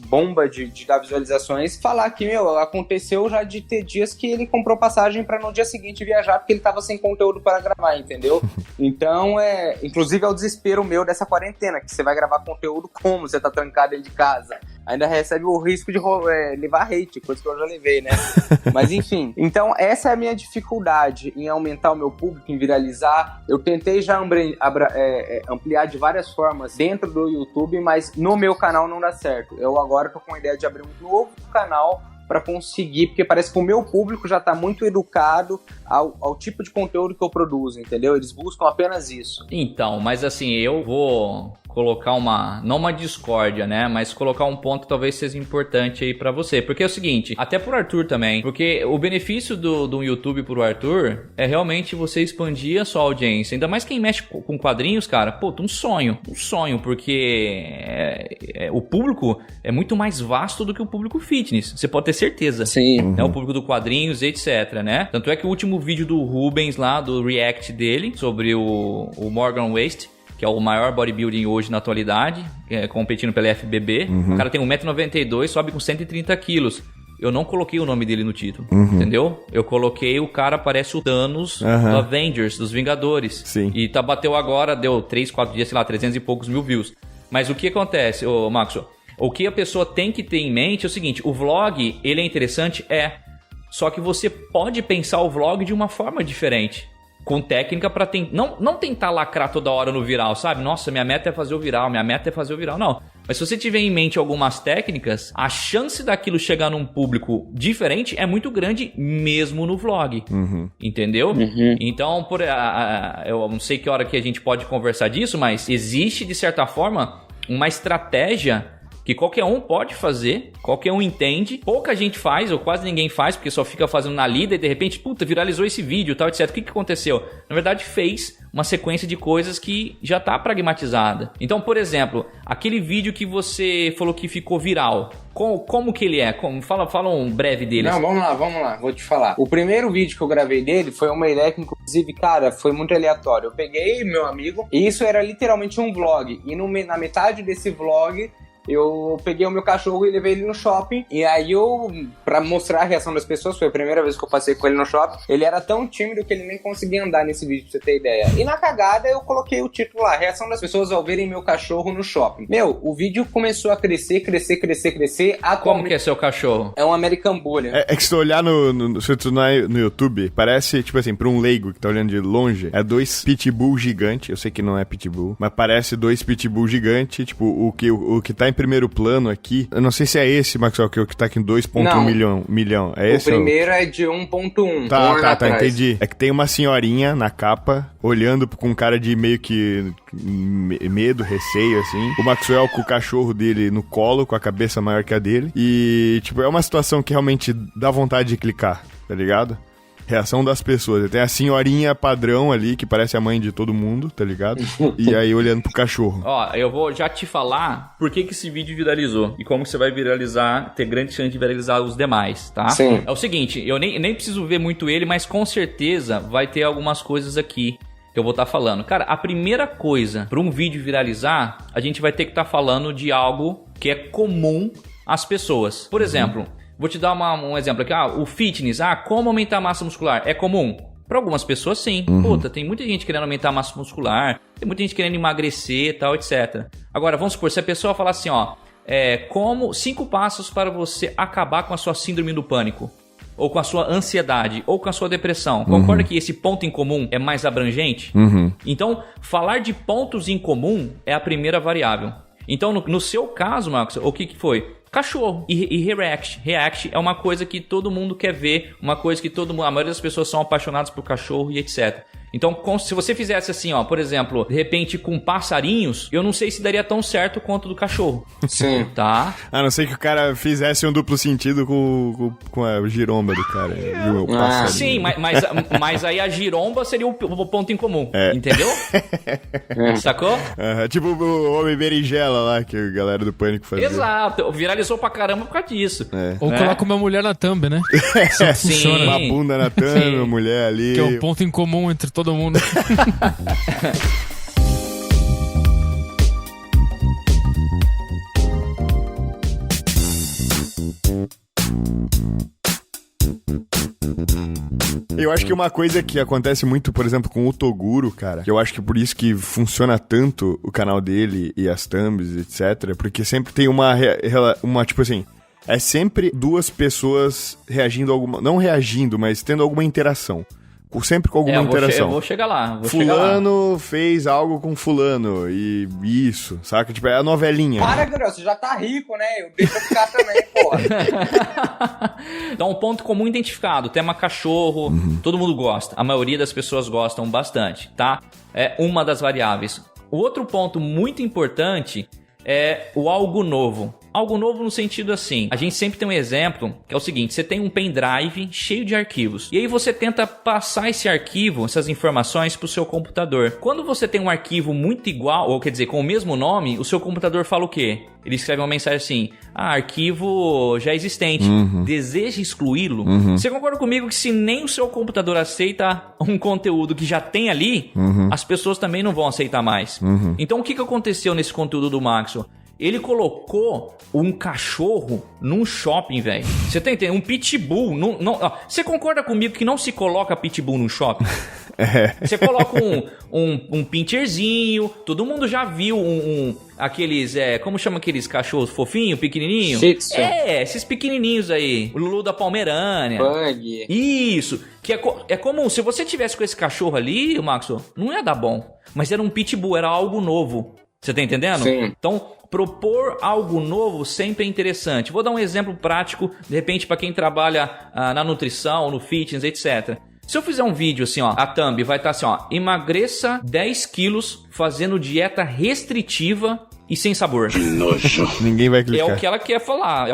S3: bomba de dar visualizações, falar que, aconteceu já de ter dias que ele comprou passagem pra no dia seguinte viajar porque ele tava sem conteúdo para gravar, entendeu? Então, inclusive é o desespero meu dessa quarentena, que você vai gravar conteúdo como você tá trancado dentro de casa. Ainda recebe o risco de levar hate, coisa que eu já levei, né? Mas enfim, então essa é a minha dificuldade em aumentar o meu público, em viralizar. Eu tentei já ampliar de várias formas dentro do YouTube, mas no meu canal não dá certo. Eu agora tô com a ideia de abrir um novo canal para conseguir, porque parece que o meu público já tá muito educado ao tipo de conteúdo que eu produzo, entendeu? Eles buscam apenas isso.
S4: Então, mas assim, eu vou colocar não uma discórdia, né? Mas colocar um ponto que talvez seja importante aí pra você. Porque é o seguinte, até pro Arthur também, porque o benefício do YouTube pro Arthur é realmente você expandir a sua audiência. Ainda mais quem mexe com quadrinhos, cara, um sonho, porque o público é muito mais vasto do que o público fitness. Você pode ter certeza.
S3: Sim.
S4: O público do quadrinhos, etc, né? Tanto é que o último vídeo do Rubens lá, do react dele, sobre o Morgan Waste, que é o maior bodybuilding hoje na atualidade, competindo pela FBB. O cara tem 1,92 m, sobe com 130 quilos. Eu não coloquei o nome dele no título, entendeu? Eu coloquei o cara parece o Thanos do Avengers, dos Vingadores.
S1: Sim.
S4: E bateu agora, deu 3, 4 dias, sei lá, 300 e poucos mil views. Mas o que acontece, Maxo? O que a pessoa tem que ter em mente é o seguinte, o vlog, ele é interessante? Só que você pode pensar o vlog de uma forma diferente. Com técnica pra não tentar lacrar toda hora no viral, sabe? Nossa, minha meta é fazer o viral, não. Mas se você tiver em mente algumas técnicas, a chance daquilo chegar num público diferente é muito grande mesmo no vlog. Entendeu? Então, eu não sei que hora que a gente pode conversar disso, mas existe, de certa forma, uma estratégia que qualquer um pode fazer, qualquer um entende, pouca gente faz, ou quase ninguém faz, porque só fica fazendo na lida e de repente, viralizou esse vídeo, tal, etc. O que aconteceu? Na verdade, fez uma sequência de coisas que já tá pragmatizada. Então, por exemplo, aquele vídeo que você falou que ficou viral, como que ele é? Fala um breve dele.
S3: Não, vamos lá, vou te falar. O primeiro vídeo que eu gravei dele foi uma ideia que, inclusive, cara, foi muito aleatório. Eu peguei meu amigo, e isso era literalmente um vlog, e na metade desse vlog, eu peguei o meu cachorro e levei ele no shopping. E aí pra mostrar a reação das pessoas, foi a primeira vez que eu passei com ele no shopping, ele era tão tímido que ele nem conseguia andar nesse vídeo, pra você ter ideia. E na cagada eu coloquei o título lá, reação das pessoas ao verem meu cachorro no shopping. Meu, o vídeo começou a crescer.
S4: Como que é seu cachorro?
S3: É um American Bully.
S1: É que se tu olhar no YouTube, parece, tipo assim, pra um leigo que tá olhando de longe, é 2 pitbull gigantes, eu sei que não é pitbull, mas parece 2 pitbull gigantes, tipo, o que tá em primeiro plano aqui, eu não sei se é esse, Maxwell, que tá aqui em 2.1 milhão, é esse?
S3: O primeiro é de 1.1.
S1: Tá, entendi. É que tem uma senhorinha na capa, olhando com um cara de meio que medo, receio, assim. O Maxwell com o cachorro dele no colo, com a cabeça maior que a dele. E, tipo, é uma situação que realmente dá vontade de clicar, tá ligado? Reação das pessoas. Tem a senhorinha padrão ali, que parece a mãe de todo mundo, tá ligado? E aí olhando pro cachorro.
S4: Ó, eu vou já te falar por que esse vídeo viralizou. E como que você vai viralizar, ter grande chance de viralizar os demais, tá?
S3: Sim.
S4: É o seguinte, eu nem preciso ver muito ele, mas com certeza vai ter algumas coisas aqui que eu vou estar falando. Cara, a primeira coisa para um vídeo viralizar, a gente vai ter que estar falando de algo que é comum às pessoas. Por exemplo, vou te dar um exemplo aqui. O fitness. Como aumentar a massa muscular? É comum? Para algumas pessoas, sim. Puta, tem muita gente querendo aumentar a massa muscular, tem muita gente querendo emagrecer e tal, etc. Agora, vamos supor, se a pessoa falar assim, 5 passos para você acabar com a sua síndrome do pânico, ou com a sua ansiedade, ou com a sua depressão. Concorda que esse ponto em comum é mais abrangente? Então, falar de pontos em comum é a primeira variável. Então, no seu caso, Marcos, o que foi? Cachorro e React é uma coisa que todo mundo quer ver, uma coisa que a maioria das pessoas são apaixonadas por cachorro e etc. Então, se você fizesse assim, por exemplo, de repente com passarinhos, eu não sei se daria tão certo quanto do cachorro.
S3: Sim.
S4: Tá?
S1: A não ser que o cara fizesse um duplo sentido com a giromba do cara.
S4: Sim, mas aí a giromba seria o ponto em comum. Entendeu? Sacou?
S1: Tipo o Homem Berinjela lá, que a galera do Pânico fazia.
S4: Exato. Viralizou pra caramba por causa disso.
S2: Ou coloca uma mulher na thumb, né?
S4: Sim.
S1: Uma bunda na thumb, uma mulher ali.
S2: Que é um ponto em comum entre todo mundo.
S1: Eu acho que uma coisa que acontece muito, por exemplo, com o Toguro, cara, que eu acho que por isso que funciona tanto o canal dele e as thumbs, etc, porque sempre tem uma tipo assim, é sempre 2 pessoas reagindo a alguma, não reagindo, mas tendo alguma interação. Sempre com alguma interação.
S4: Eu vou chegar lá.
S1: Fulano fez algo com fulano e isso, saca? Tipo, é a novelinha.
S3: Para, Gabriel, você já tá rico, né? Deixa eu ficar também, porra.
S4: Então, um ponto comum identificado, tema cachorro, todo mundo gosta. A maioria das pessoas gostam bastante, tá? É uma das variáveis. O outro ponto muito importante é o algo novo. Algo novo no sentido assim, a gente sempre tem um exemplo, que é o seguinte, você tem um pendrive cheio de arquivos, e aí você tenta passar esse arquivo, essas informações para o seu computador. Quando você tem um arquivo muito igual, ou quer dizer, com o mesmo nome, o seu computador fala o quê? Ele escreve uma mensagem assim, arquivo já existente, deseja excluí-lo? Você concorda comigo que se nem o seu computador aceita um conteúdo que já tem ali, as pessoas também não vão aceitar mais. Então o que aconteceu nesse conteúdo do Maxwell? Ele colocou um cachorro num shopping, velho. Você tá entendendo? Um pitbull. Você concorda comigo que não se coloca pitbull num shopping? Você coloca um pincherzinho. Todo mundo já viu aqueles... como chama aqueles cachorros fofinhos, pequenininhos?
S3: Shih Tzu.
S4: Esses pequenininhos aí. O Lulu da Pomerânia.
S3: Pug.
S4: Isso. Que é comum. Se você tivesse com esse cachorro ali, Maxwell, não ia dar bom. Mas era um pitbull, era algo novo. Você tá entendendo?
S3: Sim.
S4: Então, propor algo novo sempre é interessante. Vou dar um exemplo prático, de repente, para quem trabalha na nutrição, no fitness, etc. Se eu fizer um vídeo assim, a thumb vai estar assim, emagreça 10 quilos fazendo dieta restritiva e sem sabor.
S1: Que nojo. Ninguém vai clicar.
S4: É o que ela quer falar.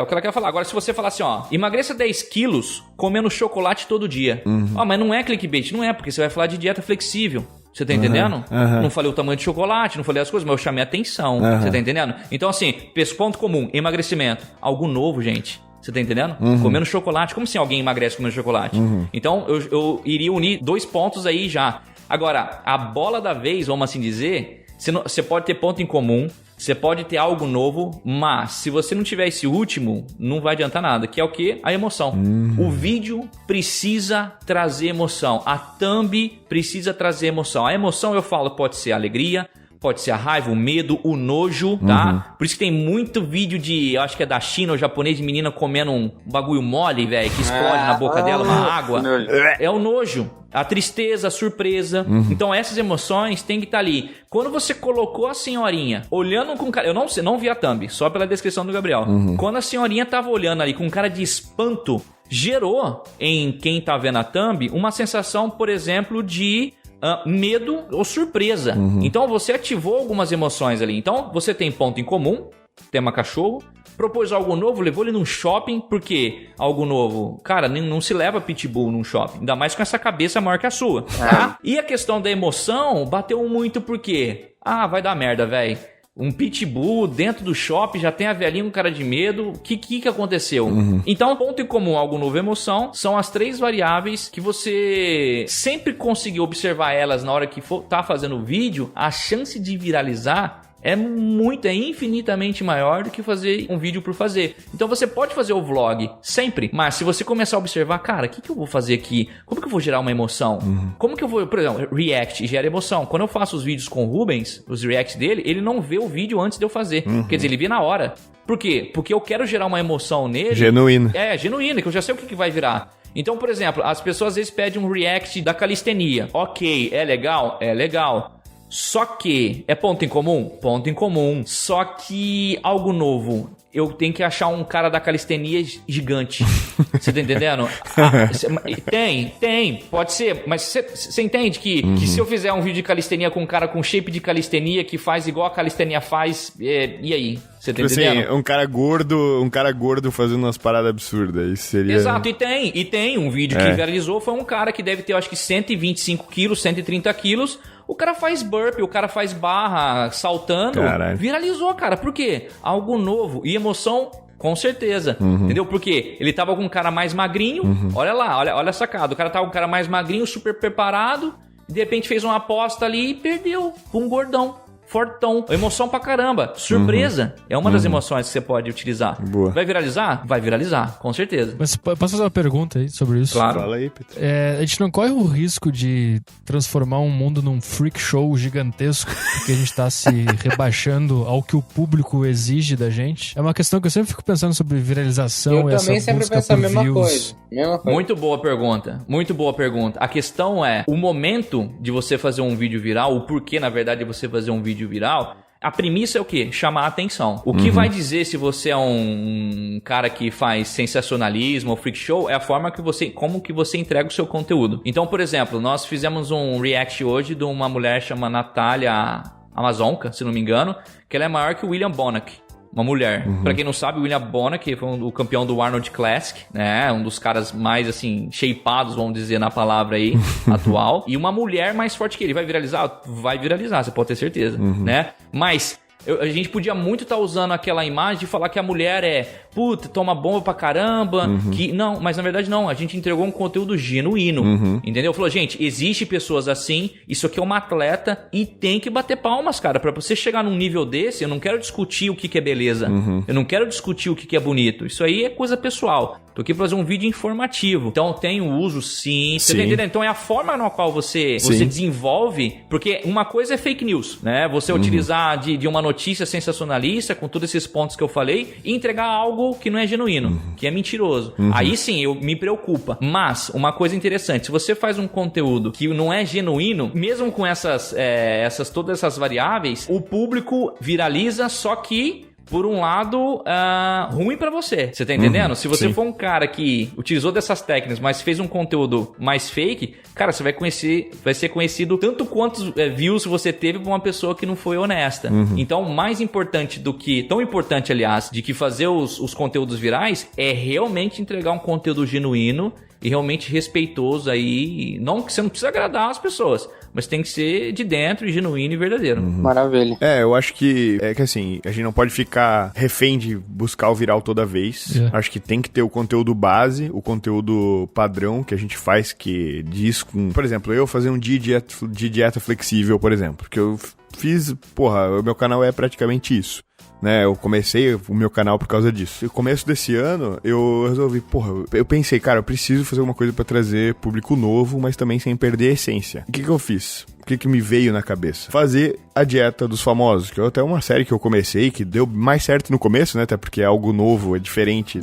S4: Agora, se você falar assim, emagreça 10 quilos comendo chocolate todo dia. Mas não é clickbait. Não é, porque você vai falar de dieta flexível. Você tá entendendo? Não falei o tamanho de chocolate, não falei as coisas, mas eu chamei a atenção. Você tá entendendo? Então, assim, ponto comum, emagrecimento. Algo novo, gente. Você tá entendendo? Comendo chocolate. Como assim alguém emagrece comendo chocolate? Então, eu iria unir 2 pontos aí já. Agora, a bola da vez, vamos assim dizer, você pode ter ponto em comum, Você pode ter algo novo, mas se você não tiver esse último, não vai adiantar nada. Que é o quê? A emoção. O vídeo precisa trazer emoção. A thumb precisa trazer emoção. A emoção, eu falo, pode ser a alegria, pode ser a raiva, o medo, o nojo, tá? Por isso que tem muito vídeo de, eu acho que é da China ou japonês, de menina comendo um bagulho mole, velho, que explode na boca dela, uma água. É o nojo. A tristeza, a surpresa. Então essas emoções têm que estar ali. Quando você colocou a senhorinha olhando com cara... Eu não vi a thumb, só pela descrição do Gabriel. Quando a senhorinha tava olhando ali com cara de espanto, gerou em quem tá vendo a thumb uma sensação, por exemplo, de... medo ou surpresa. Então você ativou algumas emoções ali. Então você tem ponto em comum, tema cachorro, propôs algo novo, levou ele num shopping, porque algo novo, cara, não se leva pitbull num shopping, ainda mais com essa cabeça maior que a sua, tá? E a questão da emoção bateu muito porque, vai dar merda, velho. Um pitbull dentro do shopping, já tem a velhinha com cara de medo. O que aconteceu? Então, ponto em comum, algo novo, emoção, são as 3 variáveis que você sempre conseguiu observar elas na hora que tá fazendo o vídeo. A chance de viralizar é infinitamente maior do que fazer um vídeo por fazer. Então você pode fazer o vlog sempre, mas se você começar a observar, cara, o que eu vou fazer aqui? Como que eu vou gerar uma emoção? Como que eu vou, por exemplo, react gera emoção. Quando eu faço os vídeos com o Rubens, os reacts dele, ele não vê o vídeo antes de eu fazer. Quer dizer, ele vê na hora. Por quê? Porque eu quero gerar uma emoção nele.
S1: Genuína.
S4: Genuína, que eu já sei o que vai virar. Então, por exemplo, as pessoas às vezes pedem um react da calistenia. Ok, é legal? É legal. Só que é ponto em comum? Ponto em comum. Só que algo novo. Eu tenho que achar um cara da calistenia gigante. Você tá entendendo? Tem. Pode ser. Mas você entende que se eu fizer um vídeo de calistenia com um cara com shape de calistenia que faz igual a calistenia faz, e aí? Você tá entendendo?
S1: Assim, um cara gordo fazendo umas paradas absurdas. Isso seria...
S4: Exato, e tem um vídeo que viralizou, foi um cara que deve ter, eu acho que 125 quilos, 130 quilos. O cara faz burpee, o cara faz barra saltando. Caralho. Viralizou, cara. Por quê? Algo novo. E emoção, com certeza. Entendeu? Porque ele tava com um cara mais magrinho. Olha lá, olha a sacada. O cara tava com um cara mais magrinho, super preparado. De repente fez uma aposta ali e perdeu. Com um gordão. Fortão. Emoção pra caramba. Surpresa. É uma das emoções que você pode utilizar.
S1: Boa.
S4: Vai viralizar? Vai viralizar, com certeza.
S2: Mas posso fazer uma pergunta aí sobre isso?
S4: Claro.
S1: Fala aí, Peter.
S2: A gente não corre o risco de transformar um mundo num freak show gigantesco porque a gente tá se rebaixando ao que o público exige da gente? É uma questão que eu sempre fico pensando sobre viralização e essa busca por views. Eu também sempre penso a mesma coisa.
S4: Muito boa pergunta. A questão é, o momento de você fazer um vídeo viral, o porquê, na verdade, de você fazer um vídeo viral, a premissa é o quê? Chamar a atenção. O que vai dizer se você é um cara que faz sensacionalismo ou freak show é a forma como que você entrega o seu conteúdo. Então, por exemplo, nós fizemos um react hoje de uma mulher chamada Natália Amazonka, se não me engano, que ela é maior que o William Bonac. Uma mulher. Pra quem não sabe, o William Bonac foi o campeão do Arnold Classic, né? Um dos caras mais, assim, shapeados, vamos dizer na palavra aí, atual. E uma mulher mais forte que ele. Vai viralizar? Vai viralizar, você pode ter certeza, né? Mas... a gente podia muito estar usando aquela imagem de falar que a mulher toma bomba pra caramba, que não, mas na verdade não, a gente entregou um conteúdo genuíno, entendeu? Falou, gente, existe pessoas assim, isso aqui é uma atleta e tem que bater palmas, cara, pra você chegar num nível desse, eu não quero discutir o que é beleza, eu não quero discutir o que é bonito, isso aí é coisa pessoal, tô aqui pra fazer um vídeo informativo, então tem o uso sim, você tá entendendo? Então é a forma na qual você desenvolve, porque uma coisa é fake news, né, você utilizar de uma notícia sensacionalista, com todos esses pontos que eu falei, e entregar algo que não é genuíno, que é mentiroso. Aí sim, me preocupa. Mas, uma coisa interessante, se você faz um conteúdo que não é genuíno, mesmo com todas essas variáveis, o público viraliza, só que por um lado, ruim pra você. Você tá entendendo? Se você for um cara que utilizou dessas técnicas, mas fez um conteúdo mais fake, cara, você vai ser conhecido tanto quantos views você teve pra uma pessoa que não foi honesta. Então, mais importante tão importante, aliás, de que fazer os conteúdos virais é realmente entregar um conteúdo genuíno e realmente respeitoso aí. Não que você não precisa agradar as pessoas, mas tem que ser de dentro e genuíno e verdadeiro.
S3: Maravilha.
S1: Eu acho que assim, a gente não pode ficar refém de buscar o viral toda vez. Acho que tem que ter o conteúdo base, o conteúdo padrão que a gente faz, que diz com... Por exemplo, eu fazer um dia de dieta flexível, por exemplo, que eu fiz... o meu canal é praticamente isso. Né, eu comecei o meu canal por causa disso. No começo desse ano, eu resolvi, eu pensei, cara, eu preciso fazer alguma coisa pra trazer público novo, mas também sem perder a essência. O que eu fiz? O que me veio na cabeça? Fazer a dieta dos famosos, que é até uma série que eu comecei, que deu mais certo no começo, né, até porque é algo novo, é diferente,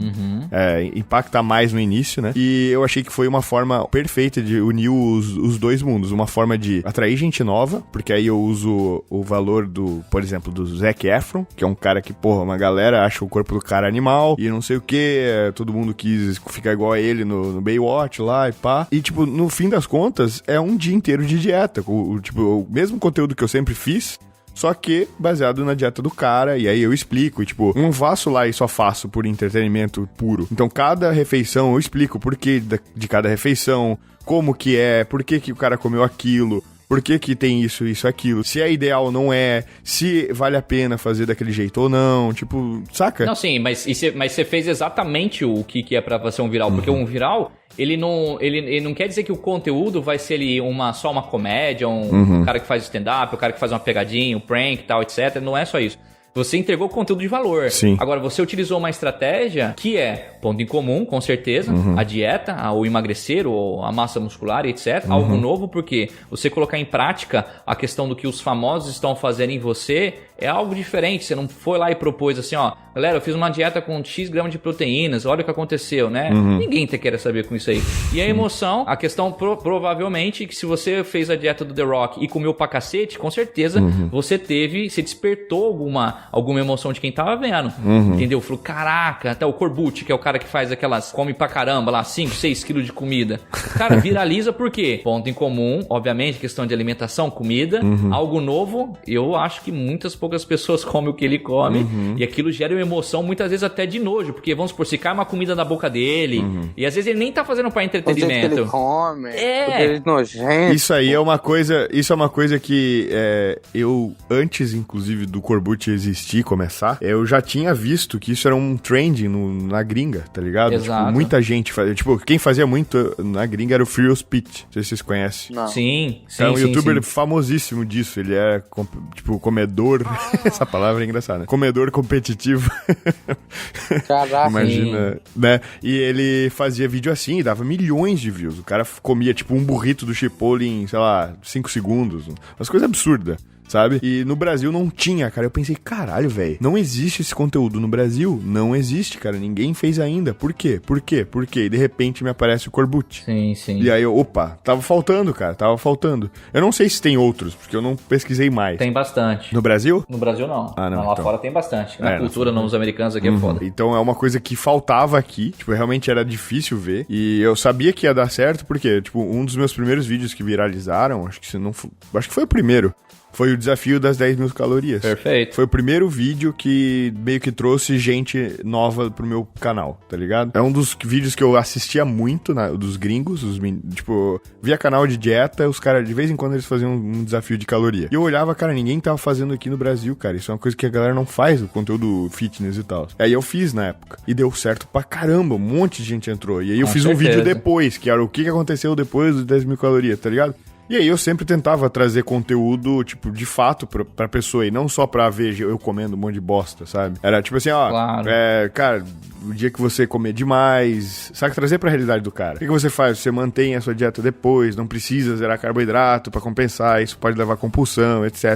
S1: impacta mais no início, né, e eu achei que foi uma forma perfeita de unir os dois mundos, uma forma de atrair gente nova, porque aí eu uso o valor por exemplo, do Zac Efron, que é um cara que, uma galera acha o corpo do cara animal, e não sei o que, todo mundo quis ficar igual a ele no Baywatch lá e pá, e tipo, no fim das contas, é um dia inteiro de dieta, o mesmo conteúdo que eu sempre fiz, só que baseado na dieta do cara, e aí eu explico, e não faço lá e só faço por entretenimento puro. Então cada refeição eu explico o porquê de cada refeição, como que é, por que o cara comeu aquilo, por que tem isso, aquilo, se é ideal ou não é, se vale a pena fazer daquele jeito ou não, saca?
S4: Não, sim, mas você fez exatamente o que é pra ser um viral, porque um viral... Ele não quer dizer que o conteúdo vai ser só uma comédia, um cara que faz stand-up, o cara que faz uma pegadinha, um prank e tal, etc. Não é só isso. Você entregou conteúdo de valor.
S1: Sim.
S4: Agora, você utilizou uma estratégia que é ponto em comum, com certeza, a dieta, o emagrecer, ou a massa muscular, etc. Algo novo, porque você colocar em prática a questão do que os famosos estão fazendo em você é algo diferente. Você não foi lá e propôs assim, galera, eu fiz uma dieta com X gramas de proteínas, olha o que aconteceu, né? Ninguém quer saber com isso aí. E a emoção, a questão provavelmente que se você fez a dieta do The Rock e comeu pra cacete, com certeza você despertou alguma emoção de quem tava vendo. Entendeu? Falou, caraca, até o Corbucci, que é o cara que faz come pra caramba lá, 5, 6 quilos de comida. Cara, viraliza por quê? Ponto em comum, obviamente, questão de alimentação, comida, algo novo, eu acho que poucas pessoas comem o que ele come, e aquilo gera uma emoção, muitas vezes até de nojo, porque vamos supor, se cai uma comida na boca dele, e às vezes ele nem tá fazendo pra entretenimento.
S3: Que ele come, ele nojento.
S1: Isso aí é uma coisa que eu, antes inclusive do Corbucci existir, começar, eu já tinha visto que isso era um trend na gringa, tá ligado?
S4: Exato.
S1: Muita gente fazia, quem fazia muito na gringa era o Furious Pete, não sei se vocês conhecem.
S3: Não.
S4: Sim.
S1: É um youtuber famosíssimo disso, ele é comedor, essa palavra é engraçada, né? Comedor competitivo.
S3: Caraca.
S1: Imagina, né? E ele fazia vídeo assim e dava milhões de views. O cara comia um burrito do Chipotle em, 5 segundos. Umas coisas absurdas. Sabe? E no Brasil não tinha, cara. Eu pensei, caralho, velho, não existe esse conteúdo no Brasil. Não existe, cara. Ninguém fez ainda. Por quê? E de repente me aparece o Corbucci.
S4: Sim.
S1: E aí tava faltando, cara. Eu não sei se tem outros, porque eu não pesquisei mais.
S4: Tem bastante.
S1: No Brasil?
S4: No Brasil não.
S1: Não,
S4: lá fora tem bastante. Na cultura, nos americanos aqui é foda.
S1: Então é uma coisa que faltava aqui. Realmente era difícil ver. E eu sabia que ia dar certo, porque, um dos meus primeiros vídeos que viralizaram, acho que foi o primeiro. Foi o desafio das 10 mil calorias.
S4: Perfeito.
S1: Foi o primeiro vídeo que meio que trouxe gente nova pro meu canal, tá ligado? É um dos vídeos que eu assistia muito, dos gringos, via canal de dieta, os caras, de vez em quando, eles faziam um desafio de caloria. E eu olhava, cara, ninguém tava fazendo aqui no Brasil, cara. Isso é uma coisa que a galera não faz, o conteúdo fitness e tal. Aí eu fiz na época. E deu certo pra caramba, um monte de gente entrou. E aí eu fiz um vídeo depois, que era o que aconteceu depois dos 10 mil calorias, tá ligado? E aí eu sempre tentava trazer conteúdo, de fato, pra pessoa, e não só pra ver eu comendo um monte de bosta, sabe? Era assim,
S4: claro.
S1: Cara, o dia que você comer demais, sabe? Trazer pra realidade do cara. O que você faz? Você mantém a sua dieta depois, não precisa zerar carboidrato pra compensar, isso pode levar a compulsão, etc.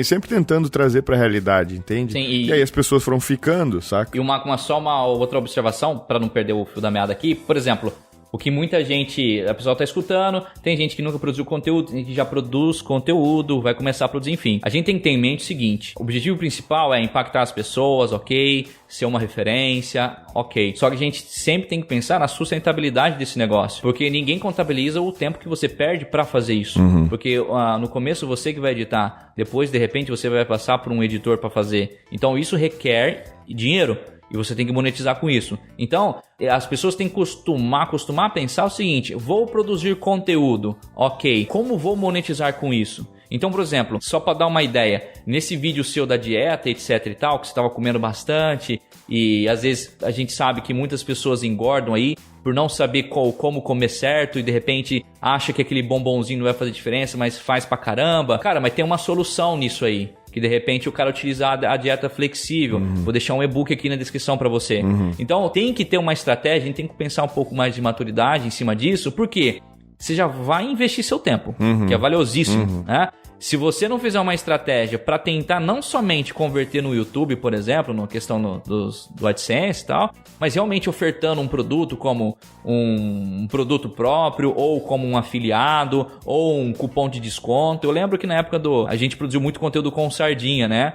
S1: Sempre tentando trazer pra realidade, entende?
S4: Sim,
S1: e aí as pessoas foram ficando, saca?
S4: E uma outra observação, pra não perder o fio da meada aqui, por exemplo... O que muita gente, a pessoa tá escutando, tem gente que nunca produziu conteúdo, tem gente que já produz conteúdo, vai começar a produzir, enfim. A gente tem que ter em mente o seguinte, o objetivo principal é impactar as pessoas, ok, ser uma referência, ok. Só que a gente sempre tem que pensar na sustentabilidade desse negócio, porque ninguém contabiliza o tempo que você perde pra fazer isso. Porque no começo você que vai editar, depois de repente você vai passar por um editor pra fazer. Então isso requer dinheiro. E você tem que monetizar com isso. Então, as pessoas têm que costumar a pensar o seguinte: vou produzir conteúdo, ok, como vou monetizar com isso? Então, por exemplo, só para dar uma ideia, nesse vídeo seu da dieta, etc e tal, que você estava comendo bastante, e às vezes a gente sabe que muitas pessoas engordam aí por não saber como comer certo e de repente acha que aquele bombonzinho não vai fazer diferença, mas faz pra caramba. Cara, mas tem uma solução nisso aí. Que de repente o cara utiliza a dieta flexível. Vou deixar um e-book aqui na descrição para você. Então tem que ter uma estratégia, a gente tem que pensar um pouco mais de maturidade em cima disso, porque você já vai investir seu tempo, que é valiosíssimo, né? Se você não fizer uma estratégia para tentar não somente converter no YouTube, por exemplo, na questão do AdSense e tal, mas realmente ofertando um produto como um produto próprio, ou como um afiliado, ou um cupom de desconto. Eu lembro que na época a gente produziu muito conteúdo com o Sardinha, né?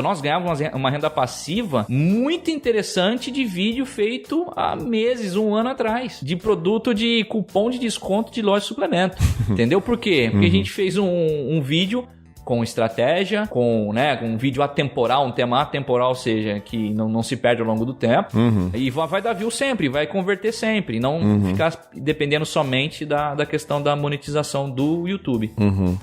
S4: Nós ganhávamos uma renda passiva muito interessante de vídeo feito há meses, um ano atrás, de produto de cupom de desconto de loja de suplemento. Entendeu por quê? Porque a gente fez um vídeo com estratégia, com um vídeo atemporal, um tema atemporal, ou seja, que não se perde ao longo do tempo, e vai dar view sempre, vai converter sempre, não ficar dependendo somente da questão da monetização do YouTube.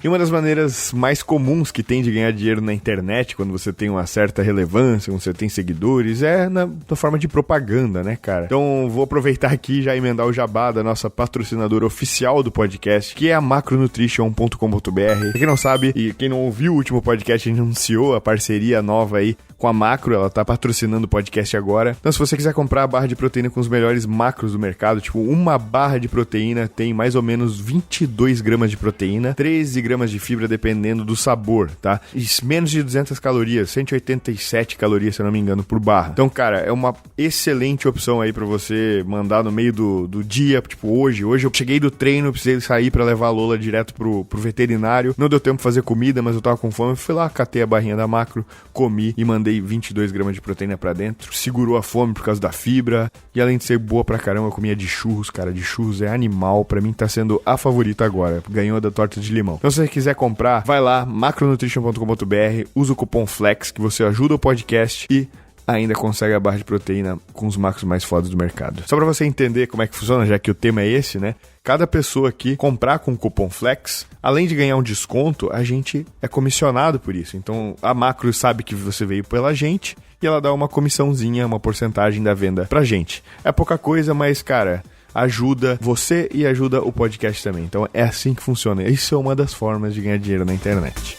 S1: E uma das maneiras mais comuns que tem de ganhar dinheiro na internet, quando você tem uma certa relevância, quando você tem seguidores, é na forma de propaganda, né, cara? Então, vou aproveitar aqui e já emendar o jabá da nossa patrocinadora oficial do podcast, que é a macronutrition.com.br. Pra quem não sabe, e quem não ouviu o último podcast, a gente anunciou a parceria nova aí com a Macro, ela tá patrocinando o podcast agora. Então, se você quiser comprar a barra de proteína com os melhores macros do mercado, tipo, uma barra de proteína tem mais ou menos 22 gramas de proteína, 13 gramas de fibra, dependendo do sabor, tá? E menos de 200 calorias, 187 calorias, se eu não me engano, por barra. Então, cara, é uma excelente opção aí pra você mandar no meio do dia, tipo, hoje eu cheguei do treino, precisei sair pra levar a Lola direto pro veterinário, não deu tempo de fazer comida, mas eu tava com fome, fui lá, catei a barrinha da Macro, comi e mandei 22 gramas de proteína pra dentro, segurou a fome por causa da fibra, e além de ser boa pra caramba, eu comia de churros, cara, de churros é animal, pra mim tá sendo a favorita agora, ganhou da torta de limão. Então, se você quiser comprar, vai lá, macronutrition.com.br, usa o cupom FLEX, que você ajuda o podcast e ainda consegue a barra de proteína com os macros mais fodas do mercado. Só pra você entender como é que funciona, já que o tema é esse, né? Cada pessoa que comprar com o cupom FLEX, além de ganhar um desconto, a gente é comissionado por isso. Então, a Macro sabe que você veio pela gente e ela dá uma comissãozinha, uma porcentagem da venda pra gente. É pouca coisa, mas, cara, ajuda você e ajuda o podcast também. Então, é assim que funciona. Isso é uma das formas de ganhar dinheiro na internet.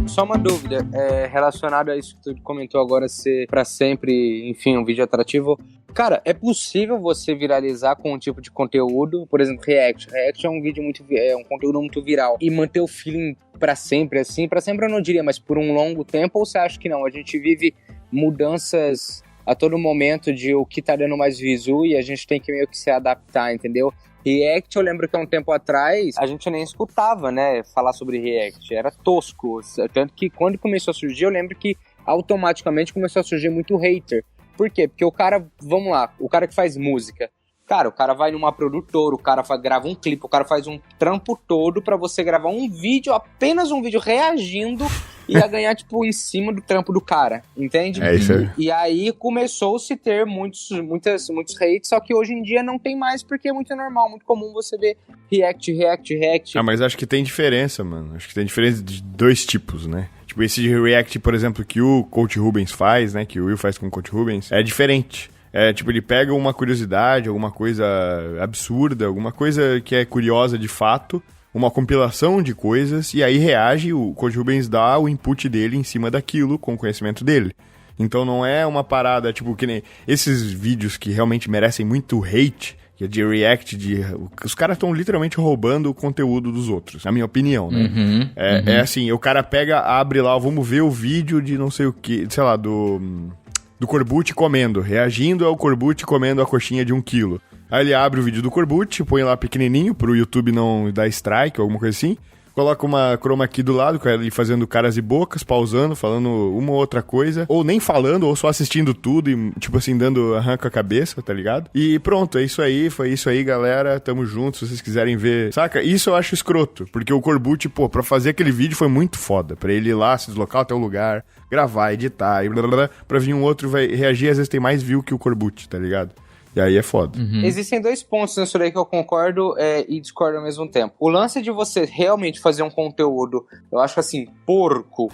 S3: Só uma dúvida, relacionado a isso que tu comentou agora, ser pra sempre, enfim, um vídeo atrativo. Cara, é possível você viralizar com um tipo de conteúdo, por exemplo, React. React é um vídeo um conteúdo muito viral. E manter o feeling pra sempre, assim, pra sempre eu não diria, mas por um longo tempo, ou você acha que não? A gente vive mudanças a todo momento de o que tá dando mais visu e a gente tem que meio que se adaptar, entendeu? React, eu lembro que há um tempo atrás a gente nem escutava, né, falar sobre React, era tosco, tanto que quando começou a surgir, eu lembro que automaticamente começou a surgir muito hater. Por quê? Porque o cara, vamos lá, o cara que faz música, cara, o cara vai numa produtora, o cara grava um clipe, o cara faz um trampo todo pra você gravar um vídeo, apenas um vídeo reagindo e a ganhar, tipo, em cima do trampo do cara, entende?
S1: É isso aí.
S3: E aí começou-se ter muitos hates, só que hoje em dia não tem mais, porque é muito normal, muito comum você ver react.
S1: Ah, mas acho que tem diferença, mano. Acho que tem diferença de dois tipos, né? Tipo, esse de react, por exemplo, que o Coach Rubens faz, né? Que o Will faz com o Coach Rubens, é diferente. É, tipo, ele pega uma curiosidade, alguma coisa absurda, alguma coisa que é curiosa de fato, uma compilação de coisas, e aí reage, o Coach Rubens dá o input dele em cima daquilo, com o conhecimento dele. Então não é uma parada, tipo, que nem esses vídeos que realmente merecem muito hate, que é de react, os caras estão literalmente roubando o conteúdo dos outros, na minha opinião, né? É assim, o cara pega, abre lá, vamos ver o vídeo de não sei o que, sei lá, do Corbucci comendo, reagindo ao Corbucci comendo a coxinha de 1 quilo. Aí ele abre o vídeo do Corbucci, põe lá pequenininho pro YouTube não dar strike ou alguma coisa assim. coloca uma chroma key do lado, ali fazendo caras e bocas, pausando, falando uma ou outra coisa, ou nem falando, ou só assistindo tudo e, tipo assim, dando arranca a cabeça, tá ligado? E pronto, é isso aí, foi isso aí, galera, tamo junto, se vocês quiserem ver, saca? Isso eu acho escroto, porque o Corbucci, pô, pra fazer aquele vídeo foi muito foda, pra ele ir lá, se deslocar até o lugar, gravar, editar, e blá blá blá, pra vir um outro vai reagir, às vezes tem mais view que o Corbucci, tá ligado? E aí é foda.
S3: Existem 2 pontos nisso daí que eu concordo e discordo ao mesmo tempo. O lance de você realmente fazer um conteúdo, eu acho assim, porco,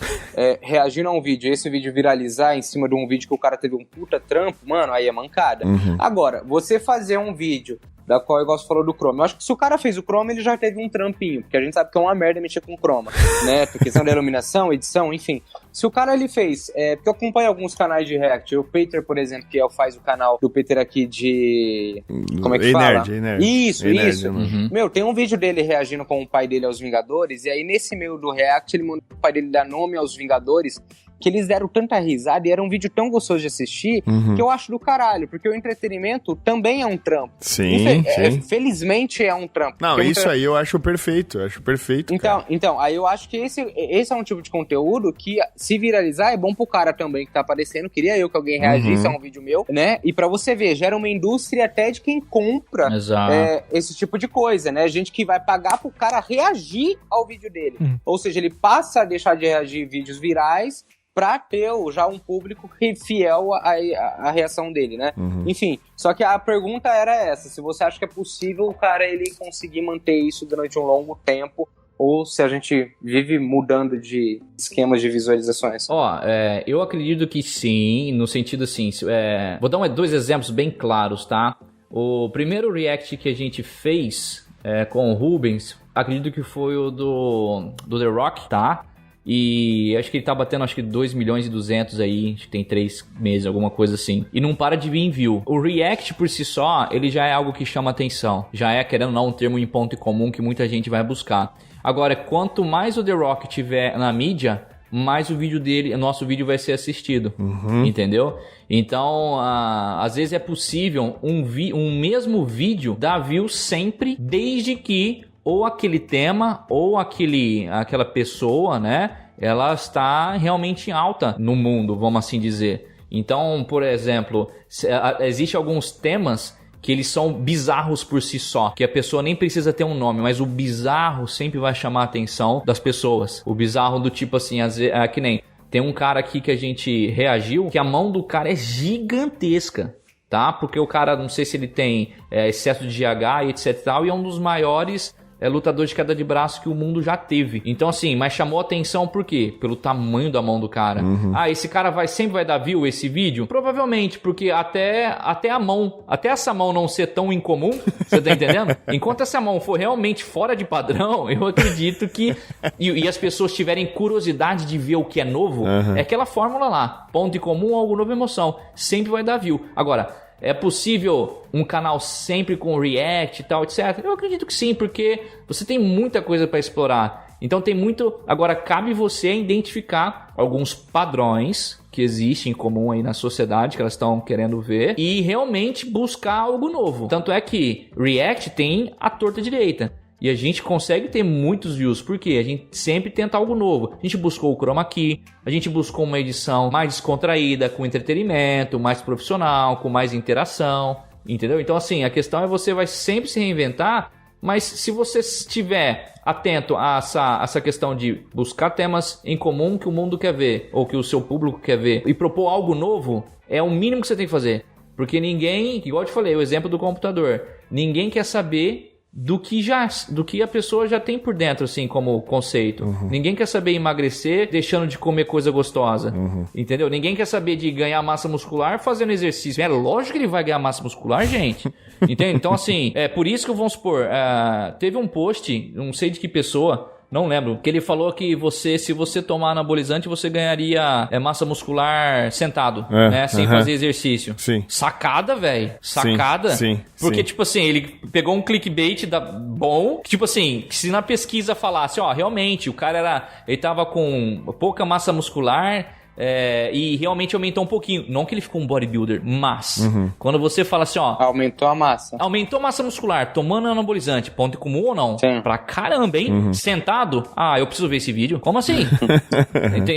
S3: reagindo a um vídeo, esse vídeo viralizar em cima de um vídeo que o cara teve um puta trampo, mano, aí é mancada. Agora, você fazer um vídeo da qual eu gosto falou do Chroma. Eu acho que se o cara fez o Chroma, ele já teve um trampinho, porque a gente sabe que é uma merda mexer com Chroma, né? Por questão da iluminação, edição, enfim. Se o cara, ele fez, porque eu acompanho alguns canais de React, o Peter, por exemplo, que faz o canal do Peter aqui de... Como é que fala?
S1: Nerd.
S3: Isso. Meu, tem um vídeo dele reagindo com o pai dele aos Vingadores, e aí nesse meio do React, ele mandou o pai dele dar nome aos Vingadores, que eles deram tanta risada e era um vídeo tão gostoso de assistir que eu acho do caralho, porque o entretenimento também é um trampo.
S1: Sim.
S3: Felizmente é um trampo.
S1: Não, isso aí eu acho perfeito,
S3: Então, aí eu acho que esse é um tipo de conteúdo que, se viralizar, é bom pro cara também que tá aparecendo. Queria eu que alguém reagisse a um vídeo meu, né? E pra você ver, gera uma indústria até de quem compra esse tipo de coisa, né? Gente que vai pagar pro cara reagir ao vídeo dele. Ou seja, ele passa a deixar de reagir em vídeos virais pra ter já um público fiel à reação dele, né? Enfim, só que a pergunta era essa, se você acha que é possível o cara ele conseguir manter isso durante um longo tempo, ou se a gente vive mudando de esquemas de visualizações.
S4: Eu acredito que sim, no sentido assim, vou dar 2 exemplos bem claros, tá? O primeiro react que a gente fez com o Rubens, acredito que foi o do The Rock, tá? E acho que ele tá batendo 2,2 milhões aí, acho que tem 3 meses, alguma coisa assim. E não para de vir em view. O React por si só, ele já é algo que chama atenção. Já é, querendo ou não, um termo em ponto em comum que muita gente vai buscar. Agora, quanto mais o The Rock tiver na mídia, mais o vídeo dele, nosso vídeo vai ser assistido. Entendeu? Então, às vezes é possível um mesmo vídeo dar view sempre, desde que ou aquele tema, ou aquela pessoa, né, ela está realmente alta no mundo, vamos assim dizer. Então, por exemplo, existem alguns temas que eles são bizarros por si só, que a pessoa nem precisa ter um nome, mas o bizarro sempre vai chamar a atenção das pessoas. O bizarro do tipo assim, que nem... Tem um cara aqui que a gente reagiu, que a mão do cara é gigantesca, tá? Porque o cara, não sei se ele tem excesso de GH e etc e tal, e é um dos maiores... lutador de queda de braço que o mundo já teve. Então assim, mas chamou atenção por quê? Pelo tamanho da mão do cara. Esse cara sempre vai dar view esse vídeo? Provavelmente, porque até essa mão não ser tão incomum, você tá entendendo? Enquanto essa mão for realmente fora de padrão, eu acredito que e as pessoas tiverem curiosidade de ver o que é novo, é aquela fórmula lá, ponto em comum, algo novo, emoção, sempre vai dar view. Agora, é possível um canal sempre com react e tal, etc? Eu acredito que sim, porque você tem muita coisa para explorar. Então tem muito... Agora, cabe você identificar alguns padrões que existem em comum aí na sociedade, que elas estão querendo ver, e realmente buscar algo novo. Tanto é que react tem a torta direita. E a gente consegue ter muitos views, porque a gente sempre tenta algo novo. A gente buscou o Chroma Key, a gente buscou uma edição mais descontraída, com entretenimento, mais profissional, com mais interação, entendeu? Então assim, a questão é você vai sempre se reinventar, mas se você estiver atento a essa questão de buscar temas em comum que o mundo quer ver, ou que o seu público quer ver, e propor algo novo, é o mínimo que você tem que fazer. Porque ninguém, igual eu te falei, o exemplo do computador, ninguém quer saber... do que a pessoa já tem por dentro, assim, como conceito. Ninguém quer saber emagrecer deixando de comer coisa gostosa. Entendeu? Ninguém quer saber de ganhar massa muscular fazendo exercício. É lógico que ele vai ganhar massa muscular, gente. Entende? Então, assim, por isso que vamos supor, teve um post, não sei de que pessoa, não lembro, que ele falou que se você tomar anabolizante, você ganharia massa muscular sentado, né? Sem fazer exercício.
S1: Sim.
S4: Sacada, velho. Sacada.
S1: Sim.
S4: Porque, tipo assim, ele pegou um clickbait bom, tipo assim, se na pesquisa falasse, realmente, o cara ele tava com pouca massa muscular, e realmente aumentou um pouquinho. Não que ele ficou um bodybuilder, mas quando você fala assim, ó...
S3: Aumentou a massa.
S4: Aumentou a massa muscular, tomando anabolizante, ponto comum ou não?
S3: Sim.
S4: Pra caramba, hein? Sentado? Eu preciso ver esse vídeo. Como assim?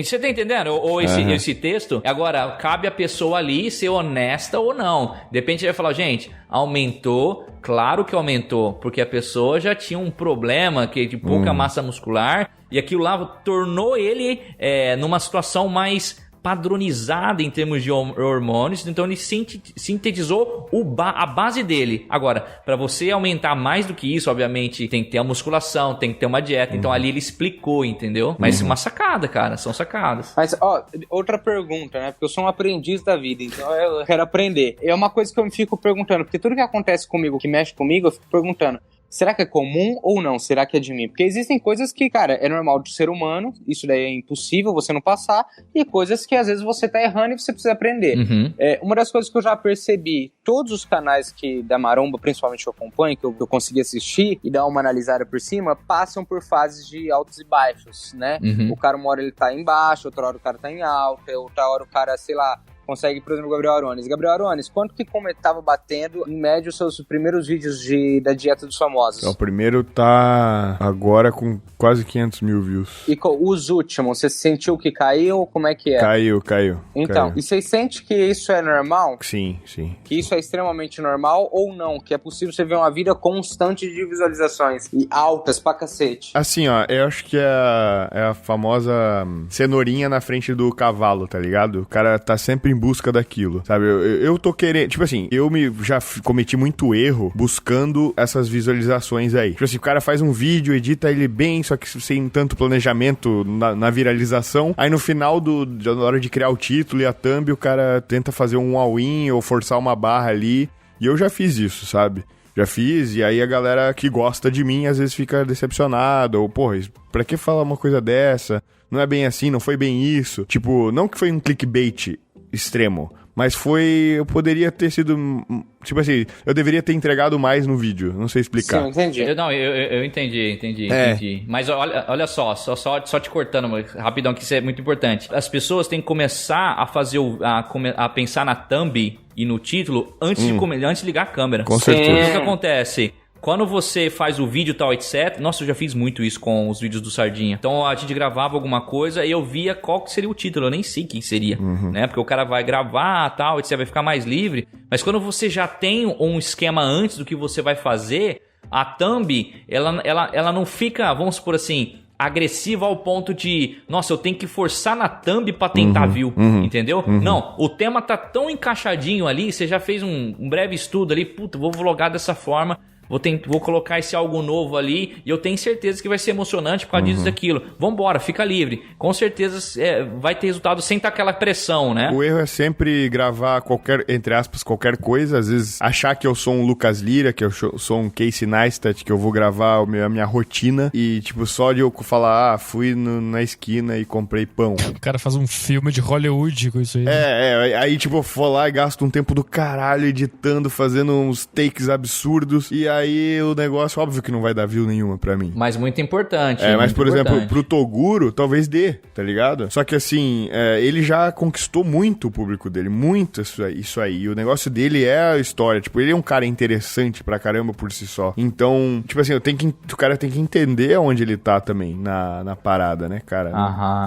S4: Você tá entendendo? Ou esse texto? Agora, cabe a pessoa ali ser honesta ou não. Depende, vai falar, gente, aumentou, claro que aumentou, porque a pessoa já tinha um problema de pouca massa muscular, e aquilo lá tornou ele numa situação mais padronizada em termos de hormônios, então ele sintetizou a base dele. Agora, para você aumentar mais do que isso, obviamente, tem que ter a musculação, tem que ter uma dieta, então ali ele explicou, entendeu? Mas uma sacada, cara, são sacadas.
S3: Mas, outra pergunta, né? Porque eu sou um aprendiz da vida, então eu quero aprender. É uma coisa que eu me fico perguntando, porque tudo que acontece comigo, que mexe comigo, eu fico perguntando, será que é comum ou não? Será que é de mim? Porque existem coisas que, cara, é normal do ser humano, isso daí é impossível você não passar, e coisas que às vezes você tá errando e você precisa aprender. Uma das coisas que eu já percebi, todos os canais da Maromba, principalmente que eu acompanho, que eu consegui assistir e dar uma analisada por cima, passam por fases de altos e baixos, né? O cara, uma hora ele tá embaixo, outra hora o cara tá em alta, outra hora o cara, sei lá, consegue, por exemplo, o Gabriel Arones. Gabriel Arones, quanto que tava batendo, em média, os seus primeiros vídeos da dieta dos famosos?
S1: O primeiro tá agora com quase 500 mil views.
S3: E os últimos, você sentiu que caiu? Como é que é?
S1: Caiu.
S3: Então,
S1: caiu.
S3: E você sente que isso é normal?
S1: Sim.
S3: Que isso é extremamente normal ou não? Que é possível você ver uma vida constante de visualizações e altas pra cacete?
S1: Assim, eu acho que é a famosa cenourinha na frente do cavalo, tá ligado? O cara tá sempre em busca daquilo, sabe? Eu tô querendo... Tipo assim, já cometi muito erro buscando essas visualizações aí. Tipo assim, o cara faz um vídeo, edita ele bem, só que sem tanto planejamento na viralização. Aí no final na hora de criar o título e a thumb, o cara tenta fazer um all-in ou forçar uma barra ali. E eu já fiz isso, sabe? Já fiz, e aí a galera que gosta de mim às vezes fica decepcionada, ou, porra, pra que falar uma coisa dessa? Não é bem assim, não foi bem isso. Tipo, não que foi um clickbait extremo, mas eu poderia ter sido, tipo assim, eu deveria ter entregado mais no vídeo, não sei explicar.
S3: Sim, eu entendi.
S4: Eu entendi. Mas olha só te cortando rapidão, que isso é muito importante. As pessoas têm que começar a fazer a pensar na thumb e no título antes de ligar a câmera.
S1: Com certeza.
S4: O que acontece? Quando você faz o vídeo tal, etc... Nossa, eu já fiz muito isso com os vídeos do Sardinha. Então a gente gravava alguma coisa e eu via qual que seria o título. Eu nem sei quem seria, né? Porque o cara vai gravar, tal, etc, vai ficar mais livre. Mas quando você já tem um esquema antes do que você vai fazer, a thumb, ela não fica, vamos supor assim, agressiva ao ponto de, nossa, eu tenho que forçar na thumb pra tentar view, entendeu? Não, o tema tá tão encaixadinho ali, você já fez um breve estudo ali, puta, vou vlogar dessa forma, vou colocar esse algo novo ali e eu tenho certeza que vai ser emocionante por causa disso e daquilo. Vambora, fica livre. Com certeza vai ter resultado sem estar aquela pressão, né?
S1: O erro é sempre gravar entre aspas, qualquer coisa. Às vezes achar que eu sou um Lucas Lira, que eu sou um Casey Neistat, que eu vou gravar a minha rotina e, tipo, só de eu falar, fui na esquina e comprei pão.
S2: O cara faz um filme de Hollywood com isso aí.
S1: Aí, tipo, eu vou lá e gasto um tempo do caralho editando, fazendo uns takes absurdos e aí o negócio, óbvio que não vai dar view nenhuma pra mim.
S4: Mas muito importante.
S1: Mas, por exemplo, pro Toguro, talvez dê, tá ligado? Só que, assim, ele já conquistou muito o público dele, muito isso aí. E o negócio dele é a história. Tipo, ele é um cara interessante pra caramba por si só. Então, tipo assim, o cara tem que entender onde ele tá também na parada, né, cara?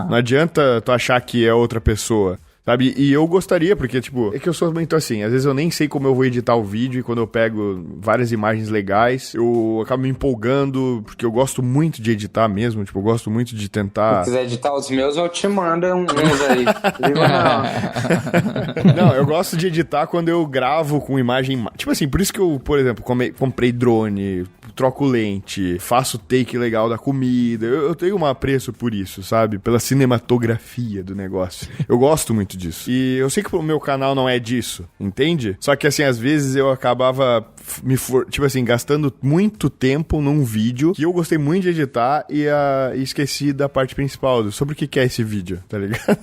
S1: Não adianta tu achar que é outra pessoa. Sabe? E eu gostaria, porque, tipo, é que eu sou muito assim, às vezes eu nem sei como eu vou editar o vídeo e quando eu pego várias imagens legais, eu acabo me empolgando, porque eu gosto muito de editar mesmo, tipo, eu gosto muito de tentar...
S3: Se quiser editar os meus, eu te mando uns aí.
S1: Não, eu gosto de editar quando eu gravo com imagem... Tipo assim, por isso que eu, por exemplo, comprei drone, troco lente, faço take legal da comida, eu tenho um apreço por isso, sabe? Pela cinematografia do negócio. Eu gosto muito disso. E eu sei que o meu canal não é disso, entende? Só que assim, às vezes eu acabava tipo assim, gastando muito tempo num vídeo que eu gostei muito de editar e esqueci da parte principal, sobre o que é esse vídeo, tá ligado?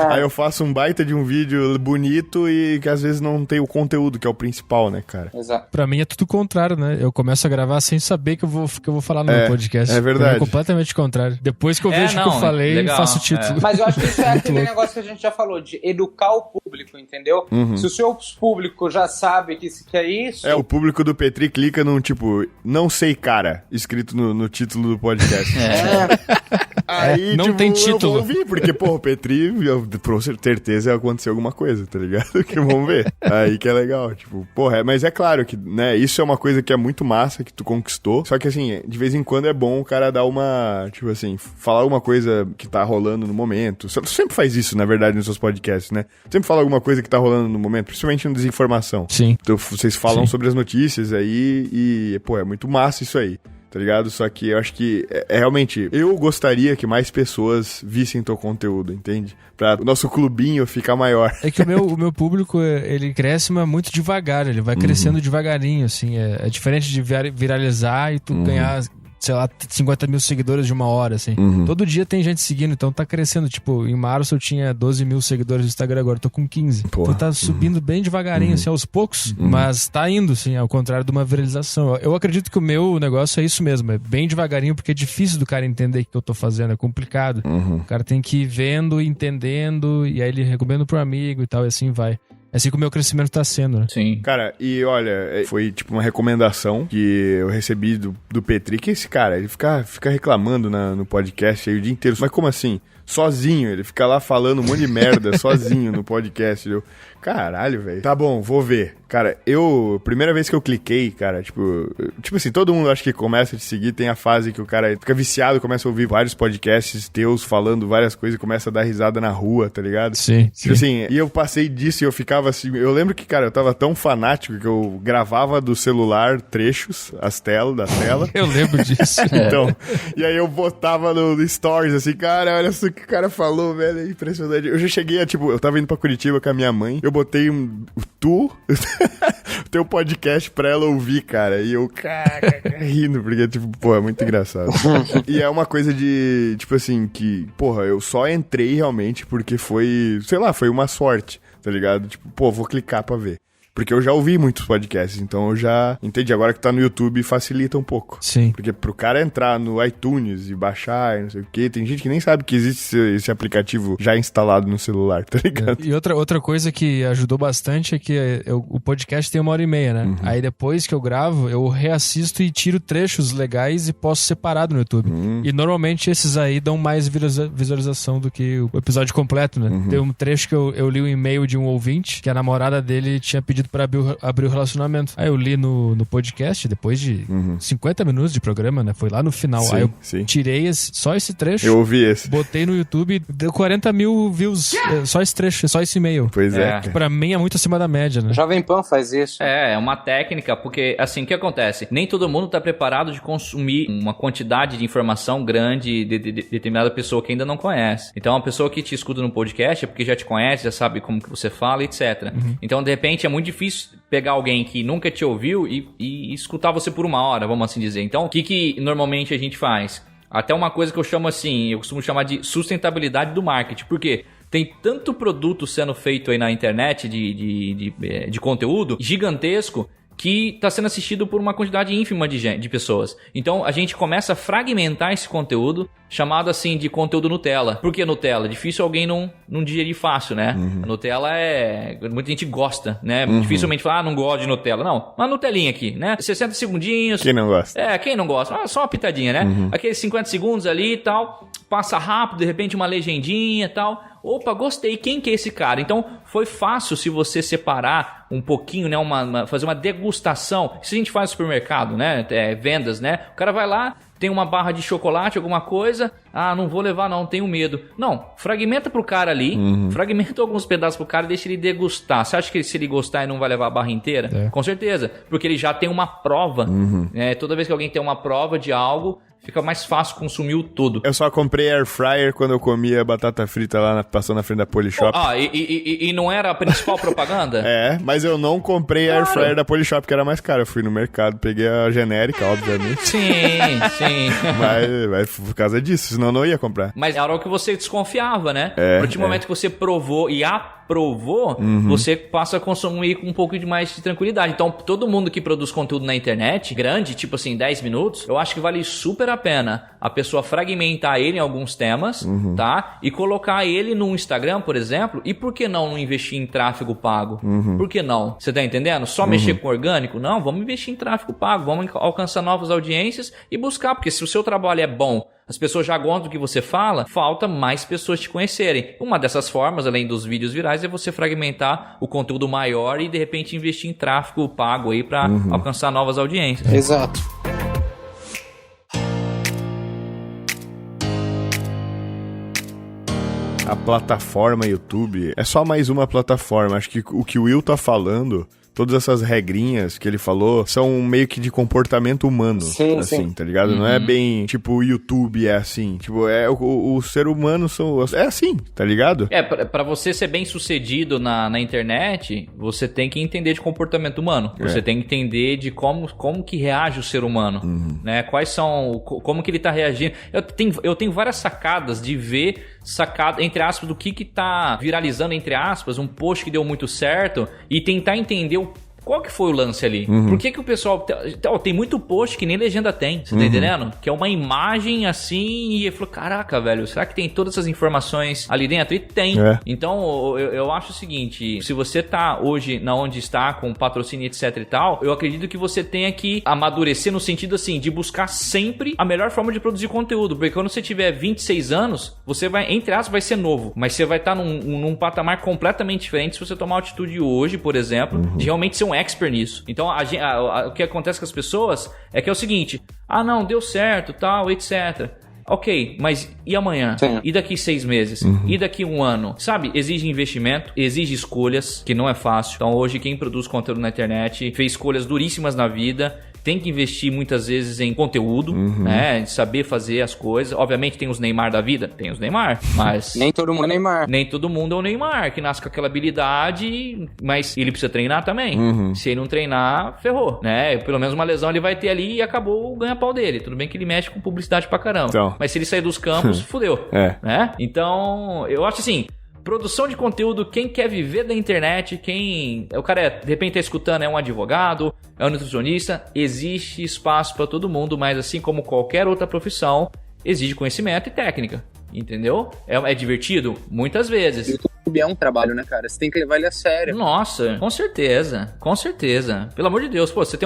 S1: Aí eu faço um baita de um vídeo bonito e que às vezes não tem o conteúdo, que é o principal, né, cara?
S3: Exato.
S2: Pra mim é tudo o contrário, né? Eu começo a gravar sem saber que eu vou falar no meu podcast.
S1: É verdade.
S2: É completamente o contrário. Depois que eu vejo o que eu falei,
S4: legal,
S2: faço o título.
S3: Mas eu acho que isso é aquele negócio que a gente já falou, de educar o público, entendeu? Se o seu público já sabe que é isso...
S1: O público do Petri clica num tipo, não sei cara, escrito no título do podcast. Aí,
S2: não tem título.
S1: Eu vou ouvir, porque, o Petri, com certeza aconteceu alguma coisa, tá ligado? Que vamos ver. Aí que é legal, tipo, mas é claro que, né, isso é uma coisa que é muito massa, que tu conquistou, só que, assim, de vez em quando é bom o cara dar uma, tipo assim, falar alguma coisa que tá rolando no momento. Tu sempre faz isso, na verdade, nos seus podcasts, né? Sempre fala alguma coisa que tá rolando no momento, principalmente no Desinformação.
S2: Sim.
S1: Então, vocês falam sobre as notícias aí e, é muito massa isso aí. Tá ligado? Só que eu acho que realmente, eu gostaria que mais pessoas vissem teu conteúdo, entende? Pra o nosso clubinho ficar maior.
S2: É que o meu público, ele cresce, mas muito devagar, ele vai crescendo devagarinho, assim, é diferente de viralizar e tu ganhar, sei lá, 50 mil seguidores de uma hora, assim. Todo dia tem gente seguindo, então tá crescendo. Tipo, em março eu tinha 12 mil seguidores no Instagram, agora eu tô com 15. Então tá subindo bem devagarinho, assim, aos poucos, mas tá indo, assim, ao contrário de uma viralização. Eu acredito que o meu negócio é isso mesmo, é bem devagarinho, porque é difícil do cara entender o que eu tô fazendo, é complicado. O cara tem que ir vendo, entendendo, e aí ele recomenda pro amigo e tal, e assim vai. É assim que o meu crescimento tá sendo, né?
S4: Sim.
S1: Cara, e olha, foi tipo uma recomendação que eu recebi do Petri, que esse cara, ele fica reclamando no podcast aí o dia inteiro. Mas como assim? Sozinho, ele fica lá falando um monte de merda sozinho no podcast. Caralho, velho. Tá bom, vou ver. Cara, primeira vez que eu cliquei, cara, tipo assim, todo mundo acho que começa a te seguir, tem a fase que o cara fica viciado, começa a ouvir vários podcasts teus falando várias coisas e começa a dar risada na rua, tá ligado?
S2: Sim.
S1: Tipo assim, e eu passei disso e eu ficava assim, eu lembro que, cara, eu tava tão fanático que eu gravava do celular trechos, da tela.
S2: Eu lembro disso.
S1: Então, e aí eu botava no Stories, assim, cara, olha só o que o cara falou, velho, é impressionante. Eu já cheguei a, tipo, eu tava indo pra Curitiba com a minha mãe, eu botei teu podcast pra ela ouvir, cara, e eu, rindo, porque, tipo, é muito engraçado. E é uma coisa de, tipo assim, que, eu só entrei realmente porque foi, sei lá, foi uma sorte, tá ligado? Tipo, vou clicar pra ver. Porque eu já ouvi muitos podcasts, então eu já entendi. Agora que tá no YouTube, facilita um pouco.
S2: Sim.
S1: Porque pro cara entrar no iTunes e baixar e não sei o quê, tem gente que nem sabe que existe esse aplicativo já instalado no celular, tá ligado?
S2: E outra coisa que ajudou bastante é que o podcast tem 1h30, né? Aí depois que eu gravo, eu reassisto e tiro trechos legais e posto separado no YouTube. E normalmente esses aí dão mais visualização do que o episódio completo, né? Tem um trecho que eu li um e-mail de um ouvinte, que a namorada dele tinha pedido pra abrir o relacionamento. Aí eu li no podcast, depois de 50 minutos de programa, né? Foi lá no final.
S1: Sim,
S2: aí eu
S1: sim.
S2: tirei só esse trecho.
S1: Eu ouvi esse.
S2: Botei no YouTube, deu 40 mil views. Só esse trecho, só esse e-mail.
S1: Pois é.
S2: Que pra mim é muito acima da média, né?
S3: Jovem Pan faz isso.
S4: É uma técnica, porque assim, o que acontece? Nem todo mundo tá preparado de consumir uma quantidade de informação grande de determinada pessoa que ainda não conhece. Então, a pessoa que te escuta no podcast é porque já te conhece, já sabe como que você fala, etc. Então, de repente, é muito difícil pegar alguém que nunca te ouviu e escutar você por uma hora, vamos assim dizer. Então, o que normalmente a gente faz? Até uma coisa que eu chamo assim, eu costumo chamar de sustentabilidade do marketing. Por quê? Tem tanto produto sendo feito aí na internet de conteúdo gigantesco que está sendo assistido por uma quantidade ínfima de pessoas. Então, a gente começa a fragmentar esse conteúdo, chamado assim de conteúdo Nutella. Por que Nutella? Difícil alguém não digerir fácil, né? A Nutella muita gente gosta, né? Dificilmente fala, não gosto de Nutella. Não, uma Nutelinha aqui, né? 60 segundinhos.
S1: Quem não gosta?
S4: Quem não gosta? Só uma pitadinha, né? Aqueles 50 segundos ali e tal. Passa rápido, de repente uma legendinha e tal. Opa, gostei, quem que é esse cara? Então, foi fácil se você separar um pouquinho, né? Fazer uma degustação. Isso a gente faz no supermercado, né? Vendas, né? O cara vai lá, tem uma barra de chocolate, alguma coisa. Não vou levar não, tenho medo. Não, fragmenta pro cara ali, fragmenta alguns pedaços pro cara e deixa ele degustar. Você acha que se ele gostar ele não vai levar a barra inteira? Com certeza, porque ele já tem uma prova. Toda vez que alguém tem uma prova de algo, fica mais fácil consumir o todo.
S1: Eu só comprei air fryer quando eu comia batata frita lá, passando na frente da Polishop.
S4: E não era a principal propaganda?
S1: Mas eu não comprei air fryer da Polishop, que era mais caro. Eu fui no mercado, peguei a genérica, obviamente.
S4: Sim.
S1: Mas por causa disso, senão eu não ia comprar.
S4: Mas era o que você desconfiava, né? A partir do momento que você provou e aprovou, você passa a consumir com um pouco de mais de tranquilidade. Então, todo mundo que produz conteúdo na internet, grande, tipo assim, 10 minutos, eu acho que vale super a pena a pessoa fragmentar ele em alguns temas, tá? E colocar ele no Instagram, por exemplo, e por que não investir em tráfego pago? Por que não? Você tá entendendo? Só mexer com orgânico? Não, vamos investir em tráfego pago, vamos alcançar novas audiências e buscar, porque se o seu trabalho é bom, as pessoas já gostam do que você fala, falta mais pessoas te conhecerem. Uma dessas formas, além dos vídeos virais, é você fragmentar o conteúdo maior e de repente investir em tráfego pago aí para alcançar novas audiências.
S3: Exato.
S1: A plataforma YouTube é só mais uma plataforma. Acho que o que o Will tá falando, todas essas regrinhas que ele falou, são meio que de comportamento humano.
S3: Sim,
S1: assim, tá ligado? Não é bem, tipo, o YouTube é assim. Tipo, o ser humano é assim, tá ligado?
S4: Pra você ser bem sucedido na internet, você tem que entender de comportamento humano. Você tem que entender de como que reage o ser humano, né? Quais são, como que ele tá reagindo. Eu tenho várias sacadas de ver entre aspas, do que tá viralizando, entre aspas, um post que deu muito certo e tentar entender qual que foi o lance ali? Por que o pessoal... Tem muito post que nem legenda tem, você tá entendendo? Que é uma imagem assim e ele falou, caraca, velho, será que tem todas essas informações ali dentro? E tem. Então, eu acho o seguinte, se você tá hoje na onde está, com patrocínio, etc e tal, eu acredito que você tenha que amadurecer no sentido assim, de buscar sempre a melhor forma de produzir conteúdo, porque quando você tiver 26 anos, você vai, entre aspas, vai ser novo, mas você vai estar num patamar completamente diferente se você tomar atitude hoje, por exemplo, de realmente ser um expert nisso. Então, o que acontece com as pessoas é que é o seguinte, não, deu certo, tal, etc. Ok, mas e amanhã?
S3: Sim.
S4: E daqui 6 meses? E daqui 1 ano? Sabe, exige investimento, exige escolhas, que não é fácil. Então, hoje, quem produz conteúdo na internet fez escolhas duríssimas na vida, tem que investir muitas vezes em conteúdo, né? De saber fazer as coisas. Obviamente tem os Neymar da vida, tem os Neymar, mas...
S3: Nem todo mundo é Neymar.
S4: Nem todo mundo é o Neymar, que nasce com aquela habilidade, mas ele precisa treinar também. Se ele não treinar, ferrou, né? Pelo menos uma lesão ele vai ter ali e acabou o ganha-pau dele. Tudo bem que ele mexe com publicidade pra caramba.
S1: Então.
S4: Mas se ele sair dos campos, fudeu. Né? Então, eu acho assim... Produção de conteúdo, quem quer viver da internet, o cara de repente tá escutando, é um advogado, é um nutricionista, existe espaço para todo mundo, mas assim como qualquer outra profissão, exige conhecimento e técnica, entendeu? É divertido? Muitas vezes.
S3: YouTube é um trabalho, né, cara? Você tem que levar ele a sério.
S4: Nossa, com certeza. Pelo amor de Deus, pô, se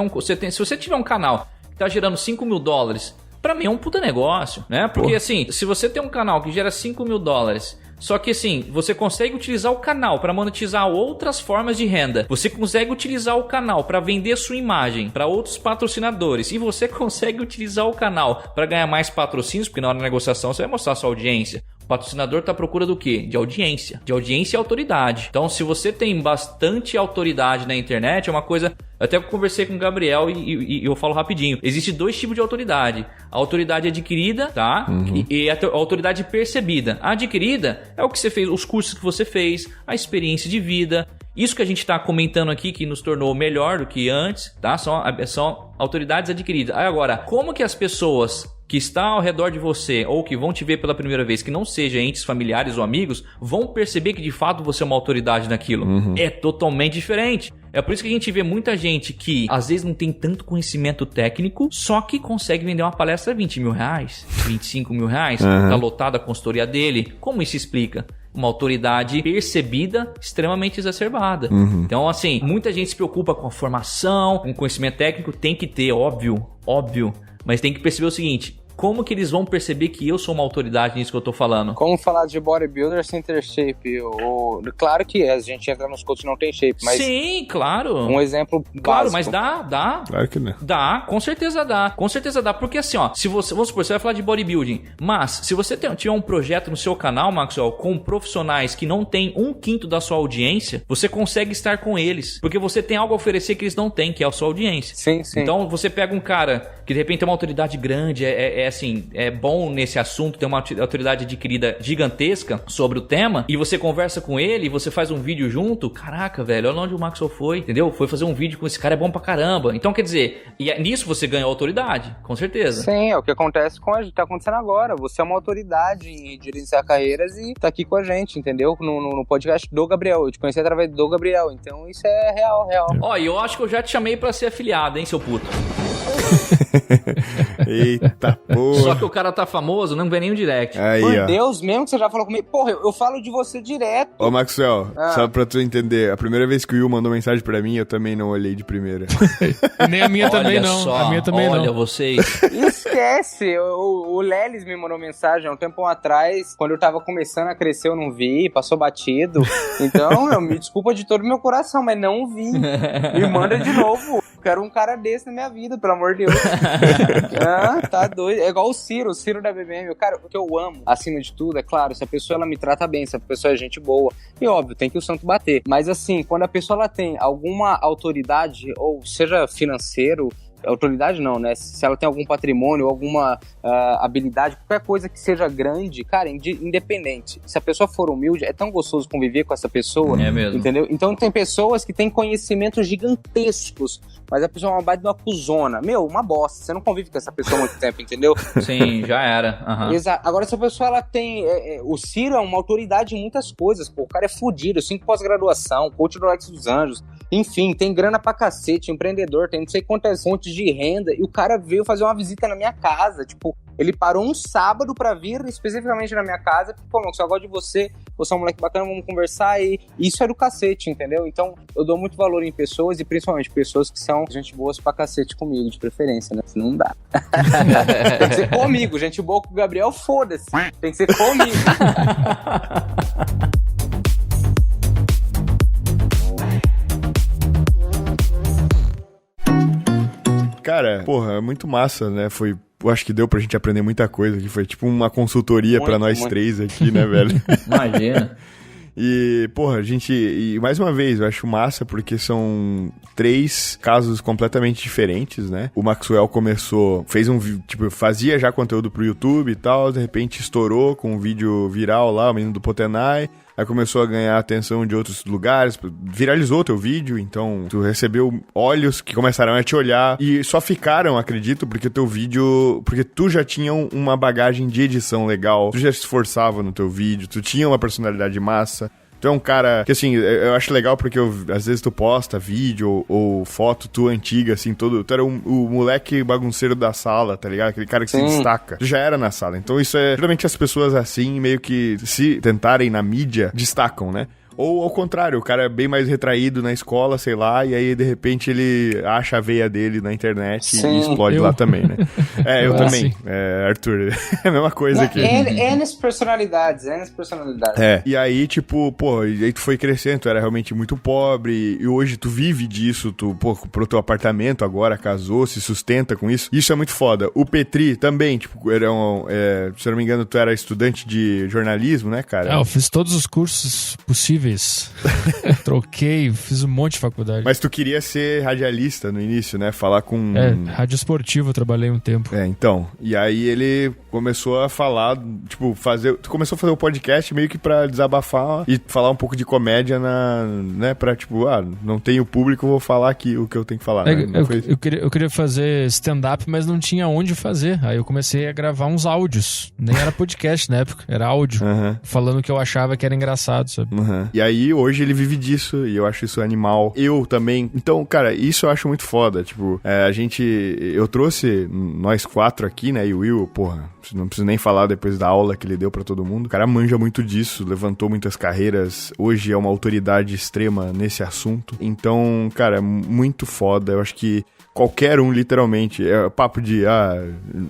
S4: você tiver um canal que tá gerando $5.000, pra mim é um puta negócio, né? Porque assim, se você tem um canal que gera $5.000, só que assim, você consegue utilizar o canal para monetizar outras formas de renda. Você consegue utilizar o canal para vender sua imagem para outros patrocinadores. E você consegue utilizar o canal para ganhar mais patrocínios, porque na hora da negociação você vai mostrar sua audiência. O patrocinador está à procura do quê? De audiência. De audiência e autoridade. Então, se você tem bastante autoridade na internet, é uma coisa... Eu até conversei com o Gabriel e eu falo rapidinho. Existe 2 tipos de autoridade. A autoridade adquirida, tá? E a autoridade percebida. A adquirida é o que você fez, os cursos que você fez, a experiência de vida. Isso que a gente está comentando aqui, que nos tornou melhor do que antes, tá? São autoridades adquiridas. Agora, como que as pessoas que estão ao redor de você ou que vão te ver pela primeira vez, que não sejam entes familiares ou amigos, vão perceber que de fato você é uma autoridade naquilo? É totalmente diferente. É por isso que a gente vê muita gente que às vezes não tem tanto conhecimento técnico, só que consegue vender uma palestra R$20 mil, R$25 mil, tá lotada a consultoria dele. Como isso explica? Uma autoridade percebida, extremamente exacerbada. Então, assim, muita gente se preocupa com a formação, com o conhecimento técnico, tem que ter, óbvio, mas tem que perceber o seguinte: como que eles vão perceber que eu sou uma autoridade nisso que eu tô falando?
S3: Como falar de bodybuilder sem ter shape? Claro que a gente entra nos coaches e não tem shape, mas...
S4: Sim, claro.
S3: Um exemplo
S4: claro,
S3: básico.
S4: Mas dá.
S1: Claro que não.
S4: Dá, com certeza dá. Porque assim, ó, se você, vamos supor, você vai falar de bodybuilding, mas se você tiver um projeto no seu canal, Maxwell, com profissionais que não tem 1/5 da sua audiência, você consegue estar com eles, porque você tem algo a oferecer que eles não têm, que é a sua audiência.
S3: Sim.
S4: Então, você pega um cara que de repente tem uma autoridade grande, é assim, é bom nesse assunto, tem uma autoridade adquirida gigantesca sobre o tema, e você conversa com ele, e você faz um vídeo junto, caraca, velho, olha onde o Maxwell foi, entendeu? Foi fazer um vídeo com esse cara, é bom pra caramba. Então, quer dizer, e nisso você ganha autoridade, com certeza.
S3: Sim, é o que acontece com a gente, tá acontecendo agora. Você é uma autoridade em gerenciar carreiras e tá aqui com a gente, entendeu? No podcast do Gabriel. Eu te conheci através do Gabriel, então isso é real.
S4: Ó, e eu acho que eu já te chamei pra ser afiliado, hein, seu puto?
S1: Eita porra.
S4: Só que o cara tá famoso, não vem nem o direct.
S1: Aí,
S3: Por
S1: ó.
S3: Deus, mesmo que você já falou comigo. Porra, eu falo de você direto.
S1: Ô, Maxwell, só pra tu entender, a primeira vez que o Will mandou mensagem pra mim, eu também não olhei de primeira.
S2: Nem a minha também não.
S4: Só,
S2: A minha também não.
S4: olha vocês.
S3: Esquece, o Lelis me mandou mensagem há um tempo atrás, quando eu tava começando a crescer, eu não vi, passou batido. Então, eu me desculpa de todo o meu coração, mas não vi. Me manda de novo. Quero um cara desse na minha vida, pelo amor de Deus. Tá doido. É igual o Ciro da BBM. Cara, o que eu amo, acima de tudo, é claro, se a pessoa ela me trata bem, se a pessoa é gente boa, e óbvio, tem que o santo bater. Mas assim, quando a pessoa ela tem alguma autoridade, ou seja financeiro, autoridade não, né? Se ela tem algum patrimônio, alguma habilidade, qualquer coisa que seja grande, cara, independente. Se a pessoa for humilde, é tão gostoso conviver com essa pessoa.
S4: É mesmo.
S3: Entendeu? Então tem pessoas que têm conhecimentos gigantescos, mas a pessoa é uma baita de uma cuzona. Meu, uma bosta. Você não convive com essa pessoa há muito tempo, entendeu?
S4: Sim, já era. Uhum.
S3: Exato. Agora, se a pessoa ela tem... o Ciro é uma autoridade em muitas coisas, pô. O cara é fudido, 5 pós-graduação, coach do Alex dos Anjos. Enfim, tem grana pra cacete, empreendedor, tem não sei quantas fontes de renda, e o cara veio fazer uma visita na minha casa, tipo, ele parou um sábado pra vir especificamente na minha casa, porque, pô, eu gosto de você é um moleque bacana, vamos conversar, e isso é do cacete, entendeu? Então, eu dou muito valor em pessoas, e principalmente pessoas que são gente boas pra cacete comigo, de preferência, né? Senão não dá. Tem que ser comigo, gente boa com o Gabriel, foda-se, tem que ser comigo.
S1: Cara, porra, é muito massa, né? Eu acho que deu pra gente aprender muita coisa, que foi tipo uma consultoria pra nós três aqui, né, velho?
S4: Imagina.
S1: E, porra, e mais uma vez, eu acho massa porque são 3 casos completamente diferentes, né? O Maxwell fazia já conteúdo pro YouTube e tal, de repente estourou com um vídeo viral lá, o menino do Potenai. Aí começou a ganhar atenção de outros lugares, viralizou teu vídeo, então tu recebeu olhos que começaram a te olhar e só ficaram, acredito, porque tu já tinha uma bagagem de edição legal, tu já se esforçava no teu vídeo, tu tinha uma personalidade massa. Tu é um cara que, assim, eu acho legal porque às vezes tu posta vídeo ou foto tua antiga, assim, tu era o moleque bagunceiro da sala, tá ligado? Aquele cara que se destaca. Tu já era na sala. Então isso geralmente as pessoas assim, meio que se tentarem na mídia, destacam, né? Ou ao contrário, o cara é bem mais retraído na escola, sei lá, e aí de repente ele acha a veia dele na internet e explode lá também, né? Eu também, Arthur, é a mesma coisa aqui.
S3: N personalidades.
S1: E aí, tipo, pô, e aí tu foi crescendo, tu era realmente muito pobre, e hoje tu vive disso, tu, pô, comprou teu apartamento agora, casou, se sustenta com isso. Isso é muito foda. O Petri também, tipo, se eu não me engano, tu era estudante de jornalismo, né, cara?
S2: Eu fiz todos os cursos possíveis. Troquei, fiz um monte de faculdade.
S1: Mas tu queria ser radialista no início, né? Falar com...
S2: rádio esportivo eu trabalhei um tempo.
S1: Então. E aí ele começou a falar, tipo, tu começou a fazer o podcast meio que pra desabafar e falar um pouco de comédia né? Pra, tipo, não tenho público, vou falar aqui o que eu tenho que falar. Né?
S2: Eu queria fazer stand-up, mas não tinha onde fazer. Aí eu comecei a gravar uns áudios. Nem era podcast na época, era áudio. Falando o que eu achava que era engraçado, sabe?
S1: E aí, hoje ele vive disso, e eu acho isso animal. Eu também. Então, cara, isso eu acho muito foda. Tipo, eu trouxe nós 4 aqui, né? E o Will, porra, não preciso nem falar depois da aula que ele deu pra todo mundo. O cara manja muito disso, levantou muitas carreiras. Hoje é uma autoridade extrema nesse assunto. Então, cara, muito foda. Eu acho que qualquer um, literalmente, é papo de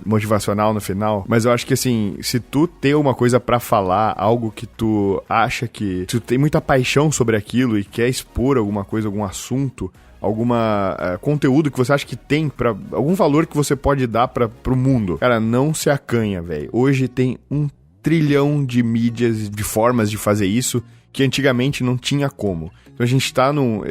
S1: motivacional no final, mas eu acho que assim, se tu tem uma coisa pra falar, algo que tu acha que tu tem muita paixão sobre aquilo e quer expor alguma coisa, algum assunto, alguma conteúdo que você acha que tem algum valor que você pode dar pro mundo, cara, não se acanha, velho. Hoje tem 1 trilhão de mídias, de formas de fazer isso, que antigamente não tinha como. A gente tá num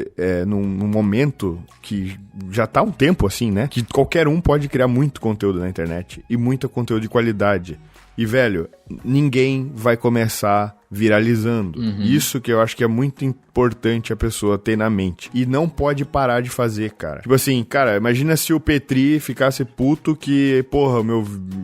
S1: momento que já tá há um tempo assim, né? Que qualquer um pode criar muito conteúdo na internet e muito conteúdo de qualidade. E, velho, ninguém vai começar viralizando. Isso que eu acho que é muito importante a pessoa ter na mente. E não pode parar de fazer, cara. Tipo assim, cara, imagina se o Petri ficasse puto que, porra,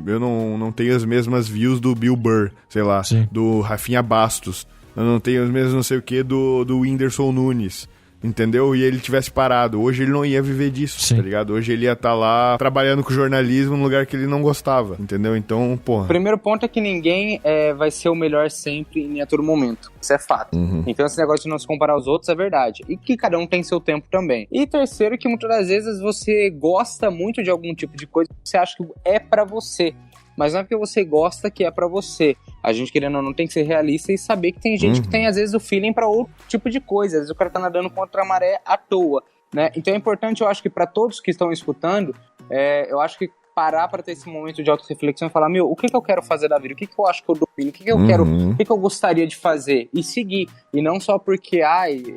S1: eu não tenho as mesmas views do Bill Burr, sei lá,
S2: Sim.
S1: do Rafinha Bastos. Eu não tenho os mesmos não sei o que do Whindersson Nunes. Entendeu? E ele tivesse parado. Hoje ele não ia viver disso,
S2: Sim.
S1: tá ligado? Hoje ele ia estar lá trabalhando com jornalismo num lugar que ele não gostava, entendeu? Então, porra.
S3: O primeiro ponto é que ninguém vai ser o melhor sempre e a todo momento. Isso é fato. Então esse negócio de não se comparar aos outros é verdade. E que cada um tem seu tempo também. E terceiro, que muitas das vezes você gosta muito de algum tipo de coisa que você acha que é pra você. Mas não é porque você gosta que é pra você. A gente, querendo ou não, tem que ser realista e saber que tem gente que tem, às vezes, o feeling pra outro tipo de coisa. Às vezes o cara tá nadando contra a maré à toa, né? Então é importante, eu acho que pra todos que estão escutando, eu acho que parar pra ter esse momento de autorreflexão e falar, meu, o que eu quero fazer da vida? O que eu acho que eu domino? O que eu quero? O que eu gostaria de fazer? E seguir. E não só porque,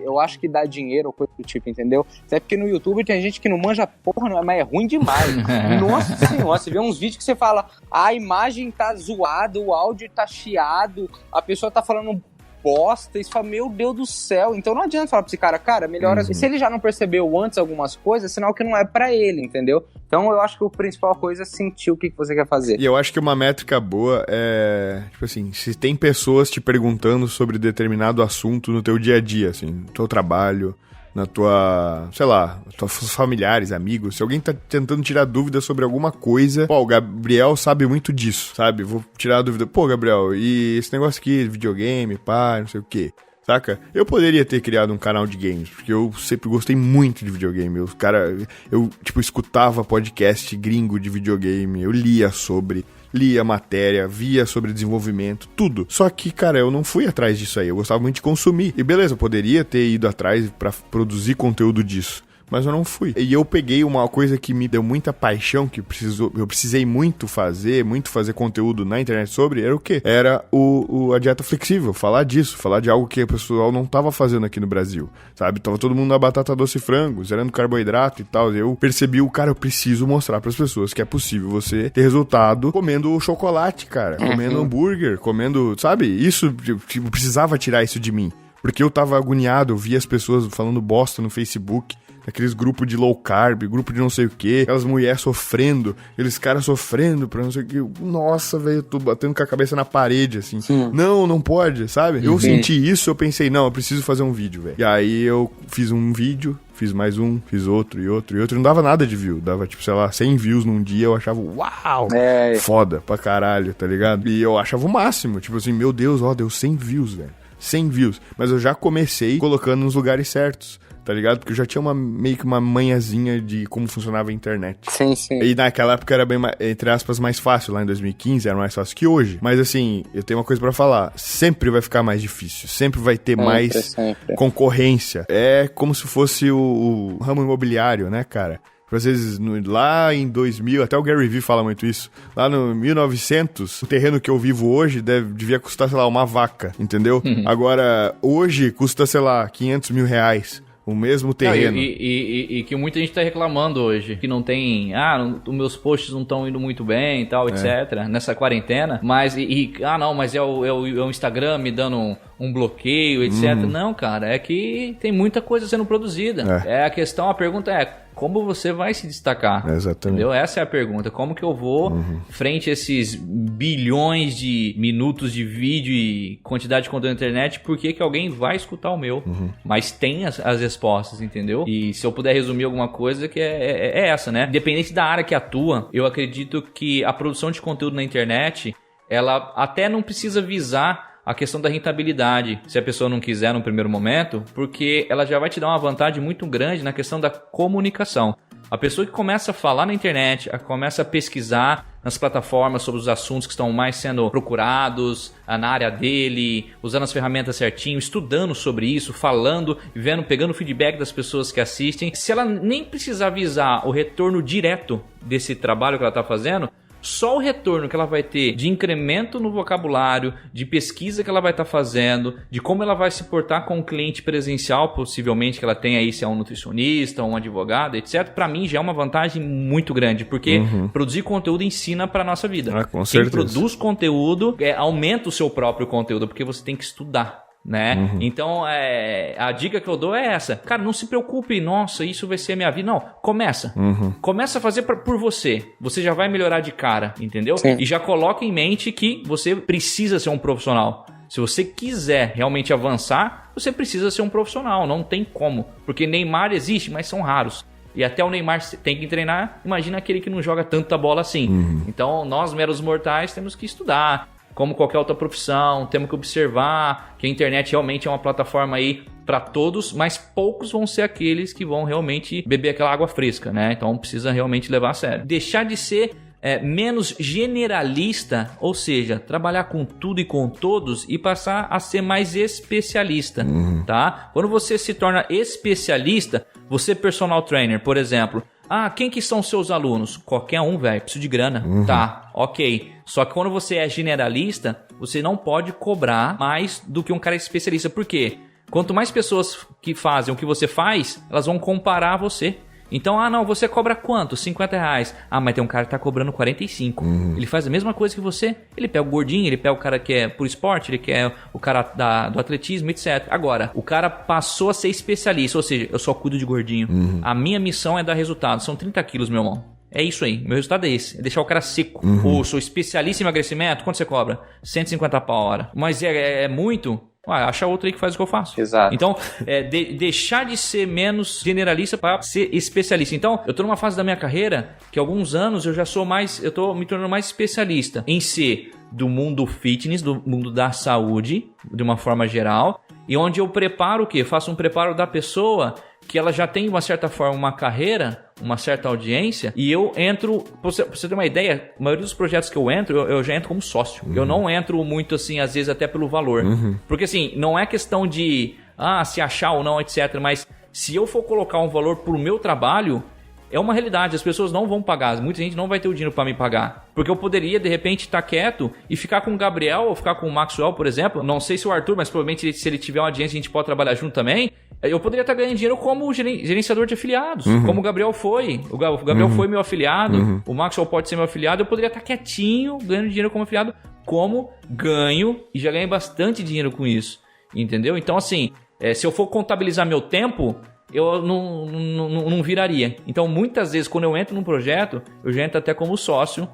S3: eu acho que dá dinheiro ou coisa do tipo, entendeu? Até porque no YouTube tem gente que não manja porra, mas é ruim demais. Nossa senhora, você vê uns vídeos que você fala, a imagem tá zoada, o áudio tá chiado, a pessoa tá falando bosta, isso fala, meu Deus do céu. Então não adianta falar pra esse cara, melhora. Se ele já não percebeu antes algumas coisas, é sinal que não é pra ele, entendeu? Então eu acho que a principal coisa é sentir o que você quer fazer.
S1: E eu acho que uma métrica boa é, tipo assim, se tem pessoas te perguntando sobre determinado assunto no teu dia a dia, assim, no teu trabalho, na tua, sei lá, teus familiares, amigos, se alguém tá tentando tirar dúvida sobre alguma coisa, pô, o Gabriel sabe muito disso, sabe? Vou tirar a dúvida, pô, Gabriel, e esse negócio aqui, videogame, pá, não sei o quê. Saca? Eu poderia ter criado um canal de games, porque eu sempre gostei muito de videogame. Eu escutava podcast gringo de videogame, eu lia matéria, via sobre desenvolvimento, tudo. Só que, cara, eu não fui atrás disso aí, eu gostava muito de consumir. E beleza, eu poderia ter ido atrás pra produzir conteúdo disso, mas eu não fui. E eu peguei uma coisa que me deu muita paixão, que eu precisei muito fazer conteúdo na internet sobre, era o quê? Era a dieta flexível, falar disso, falar de algo que o pessoal não tava fazendo aqui no Brasil, sabe? Tava todo mundo na batata doce e frango, zerando carboidrato e tal. Eu percebi, eu preciso mostrar pras pessoas que é possível você ter resultado comendo chocolate, cara, comendo hambúrguer, comendo, sabe? Isso, tipo, precisava tirar isso de mim. Porque eu tava agoniado, eu via as pessoas falando bosta no Facebook, aqueles grupos de low carb, grupo de não sei o que, aquelas mulheres sofrendo, aqueles caras sofrendo pra não sei o que. Nossa, velho, eu tô batendo com a cabeça na parede, assim. Sim. Não pode, sabe? Eu senti isso, eu pensei, não, eu preciso fazer um vídeo, velho. E aí eu fiz um vídeo, fiz mais um, fiz outro e outro. Não dava nada de view, dava tipo, sei lá, 100 views num dia, eu achava, uau, foda pra caralho, tá ligado? E eu achava o máximo, tipo assim, meu Deus, deu 100 views, velho. 100 views. Mas eu já comecei colocando nos lugares certos, tá ligado? Porque eu já tinha meio que uma manhazinha de como funcionava a internet.
S3: Sim, sim.
S1: E naquela época era bem, entre aspas, mais fácil. Lá em 2015 era mais fácil que hoje. Mas assim, eu tenho uma coisa pra falar. Sempre vai ficar mais difícil. Sempre vai ter mais concorrência. É como se fosse o ramo imobiliário, né, cara? Às vezes, lá em 2000, até o Gary Vee fala muito isso, lá no 1900, o terreno que eu vivo hoje devia custar, sei lá, uma vaca, entendeu? Agora, hoje custa, sei lá, 500 mil reais. O mesmo terreno.
S4: E que muita gente tá reclamando hoje, que não tem, os meus posts não estão indo muito bem e tal, etc, nessa quarentena, mas, mas é o Instagram me dando um bloqueio, etc. Não, cara, é que tem muita coisa sendo produzida. A pergunta é, como você vai se destacar?
S1: Exatamente.
S4: Entendeu? Essa é a pergunta. Como que eu vou, frente a esses bilhões de minutos de vídeo e quantidade de conteúdo na internet, por que alguém vai escutar o meu? Mas tem as respostas, entendeu? E se eu puder resumir alguma coisa, que é essa, né? Independente da área que atua, eu acredito que a produção de conteúdo na internet, ela até não precisa visar a questão da rentabilidade, se a pessoa não quiser no primeiro momento, porque ela já vai te dar uma vantagem muito grande na questão da comunicação. A pessoa que começa a falar na internet, começa a pesquisar nas plataformas sobre os assuntos que estão mais sendo procurados na área dele, usando as ferramentas certinho, estudando sobre isso, falando, pegando o feedback das pessoas que assistem. Se ela nem precisar visar o retorno direto desse trabalho que ela está fazendo, Só o retorno que ela vai ter de incremento no vocabulário, de pesquisa que ela vai estar fazendo, de como ela vai se portar com o cliente presencial, possivelmente que ela tenha aí, se é um nutricionista, um advogado, etc. Para mim já é uma vantagem muito grande, porque produzir conteúdo ensina para nossa vida.
S1: Com certeza.
S4: Quem produz conteúdo aumenta o seu próprio conteúdo, porque você tem que estudar. Né? Então, a dica que eu dou é essa. Cara, não se preocupe, nossa, isso vai ser a minha vida. Não, começa. Começa a fazer por você. Você já vai melhorar de cara, entendeu?
S3: Sim.
S4: E já coloca em mente que você precisa ser um profissional. Se você quiser realmente avançar, você precisa ser um profissional. Não tem como. Porque Neymar existe, mas são raros. E até o Neymar tem que treinar. Imagina aquele que não joga tanta bola assim. Então, nós, meros mortais, temos que estudar. Como qualquer outra profissão, temos que observar que a internet realmente é uma plataforma aí para todos, mas poucos vão ser aqueles que vão realmente beber aquela água fresca, né? Então precisa realmente levar a sério. Deixar de ser menos generalista, ou seja, trabalhar com tudo e com todos e passar a ser mais especialista, tá? Quando você se torna especialista, você personal trainer, por exemplo, quem que são seus alunos? Qualquer um, velho. Preciso de grana. Tá, ok. Só que quando você é generalista, você não pode cobrar mais do que um cara especialista. Por quê? Quanto mais pessoas que fazem o que você faz, elas vão comparar você. Então, não, você cobra quanto? R$50. Mas tem um cara que tá cobrando 45. Ele faz a mesma coisa que você. Ele pega o gordinho, ele pega o cara que é por esporte, ele quer o cara do atletismo, etc. Agora, o cara passou a ser especialista, ou seja, eu só cuido de gordinho. A minha missão é dar resultado. São 30 quilos, meu irmão. É isso aí. Meu resultado é esse. É deixar o cara seco. Ou sou especialista em emagrecimento. Quanto você cobra? 150 pau a hora. Mas é muito... acha outro aí que faz o que eu faço.
S3: Exato.
S4: Então, deixar de ser menos generalista para ser especialista. Então, eu tô numa fase da minha carreira que há alguns anos eu tô me tornando mais especialista em ser do mundo fitness, do mundo da saúde, de uma forma geral, e onde eu preparo o quê? Faço um preparo da pessoa que ela já tem, de uma certa forma, uma carreira, uma certa audiência, e eu entro, pra você ter uma ideia, a maioria dos projetos que eu entro, eu já entro como sócio. Eu não entro muito assim, às vezes até pelo valor. Porque assim, não é questão de, se achar ou não, etc. Mas se eu for colocar um valor pro meu trabalho, é uma realidade, as pessoas não vão pagar, muita gente não vai ter o dinheiro para me pagar, porque eu poderia de repente estar quieto e ficar com o Gabriel ou ficar com o Maxwell, por exemplo, não sei se o Arthur, mas provavelmente se ele tiver uma audiência a gente pode trabalhar junto também, eu poderia estar ganhando dinheiro como gerenciador de afiliados, como o Gabriel foi, o Gabriel foi meu afiliado, o Maxwell pode ser meu afiliado, eu poderia estar quietinho ganhando dinheiro como afiliado, como ganho, e já ganhei bastante dinheiro com isso, entendeu? Então assim, se eu for contabilizar meu tempo, eu não viraria. Então, muitas vezes, quando eu entro num projeto, eu já entro até como sócio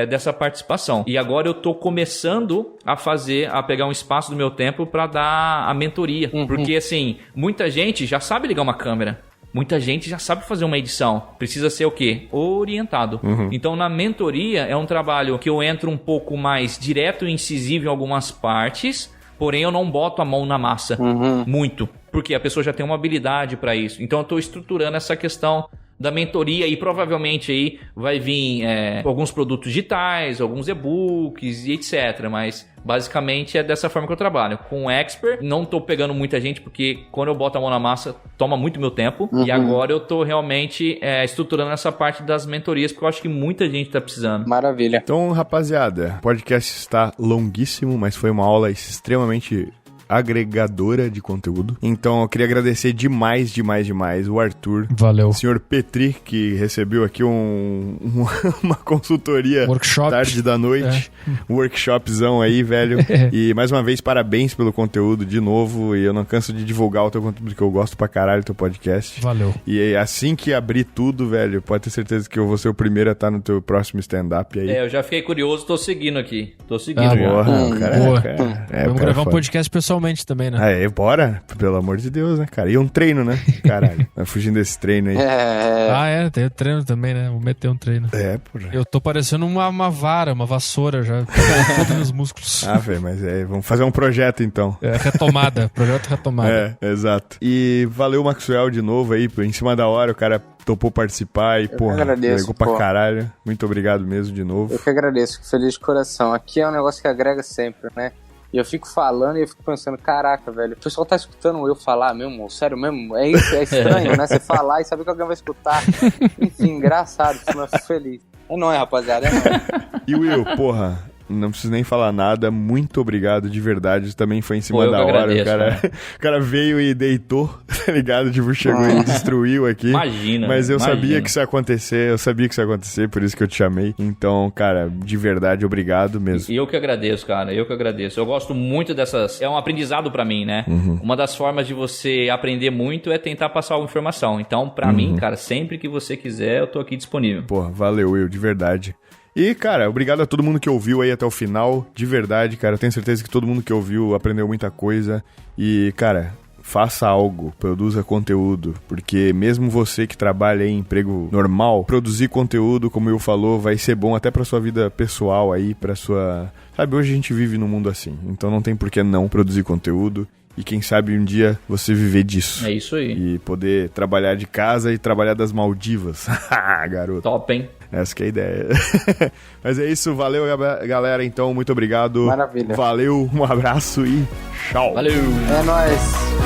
S4: dessa participação. E agora eu tô começando a pegar um espaço do meu tempo para dar a mentoria. Porque, assim, muita gente já sabe ligar uma câmera. Muita gente já sabe fazer uma edição. Precisa ser o quê? Orientado. Então, na mentoria, é um trabalho que eu entro um pouco mais direto e incisivo em algumas partes, porém eu não boto a mão na massa muito. Porque a pessoa já tem uma habilidade para isso. Então eu estou estruturando essa questão da mentoria e provavelmente aí vai vir alguns produtos digitais, alguns e-books e etc. Mas basicamente é dessa forma que eu trabalho. Com o Expert, não estou pegando muita gente porque quando eu boto a mão na massa, toma muito meu tempo. E agora eu estou realmente estruturando essa parte das mentorias porque eu acho que muita gente está precisando.
S3: Maravilha.
S1: Então, rapaziada, o podcast está longuíssimo, mas foi uma aula extremamente agregadora de conteúdo. Então eu queria agradecer demais o Arthur.
S2: Valeu.
S1: O senhor Petri, que recebeu aqui uma consultoria
S2: workshop.
S1: Tarde da noite. Um workshopzão aí, velho. E mais uma vez, parabéns pelo conteúdo de novo. E eu não canso de divulgar o teu conteúdo, que eu gosto pra caralho do teu podcast.
S2: Valeu.
S1: E assim que abrir tudo, velho, pode ter certeza que eu vou ser o primeiro a estar no teu próximo stand-up aí.
S4: Eu já fiquei curioso, tô seguindo aqui. Tô seguindo.
S1: Porra,
S2: boa.
S1: Vamos
S2: gravar um podcast pessoalmente também, né?
S1: Bora. Pelo amor de Deus, né, cara? E um treino, né? Caralho. Fugindo desse treino aí.
S2: Tem o treino também, né? Vou meter um treino.
S1: Porra.
S2: Eu tô parecendo uma vara, uma vassoura já. Todos os músculos.
S1: Velho, mas vamos fazer um projeto então.
S2: Retomada. Projeto retomada.
S1: Exato. E valeu, Maxwell, de novo aí, em cima da hora, o cara topou participar e, porra, agregou pra caralho. Muito obrigado mesmo de novo.
S3: Eu que agradeço, fico feliz de coração. Aqui é um negócio que agrega sempre, né? E eu fico falando e eu fico pensando, caraca, velho, o pessoal tá escutando eu falar mesmo, sério mesmo? É isso, é estranho, né? Você falar e saber que alguém vai escutar. Enfim, engraçado, fico feliz. É nóis, rapaziada, é nóis.
S1: E Will, porra, não preciso nem falar nada, muito obrigado, de verdade, também foi em cima da hora, agradeço, o cara veio e deitou, tá ligado? Tipo, chegou e destruiu aqui.
S4: Imagina.
S1: Mas eu sabia que isso ia acontecer, por isso que eu te chamei. Então, cara, de verdade, obrigado mesmo.
S4: E eu que agradeço, cara, eu gosto muito dessas, é um aprendizado pra mim, né? Uma das formas de você aprender muito é tentar passar alguma informação. Então, pra mim, cara, sempre que você quiser, eu tô aqui disponível.
S1: Pô, valeu, Will, de verdade. E, cara, obrigado a todo mundo que ouviu aí até o final, de verdade, cara, eu tenho certeza que todo mundo que ouviu aprendeu muita coisa e, cara, faça algo, produza conteúdo, porque mesmo você que trabalha em emprego normal, produzir conteúdo, como eu falou, vai ser bom até pra sua vida pessoal aí, pra sua... Sabe, hoje a gente vive num mundo assim, então não tem por que não produzir conteúdo. E quem sabe um dia você viver disso.
S4: É isso aí.
S1: E poder trabalhar de casa e trabalhar das Maldivas. Garoto.
S4: Top, hein?
S1: Essa que é a ideia. Mas é isso, valeu galera, então, muito obrigado.
S3: Maravilha.
S1: Valeu, um abraço e tchau.
S4: Valeu.
S3: É nóis.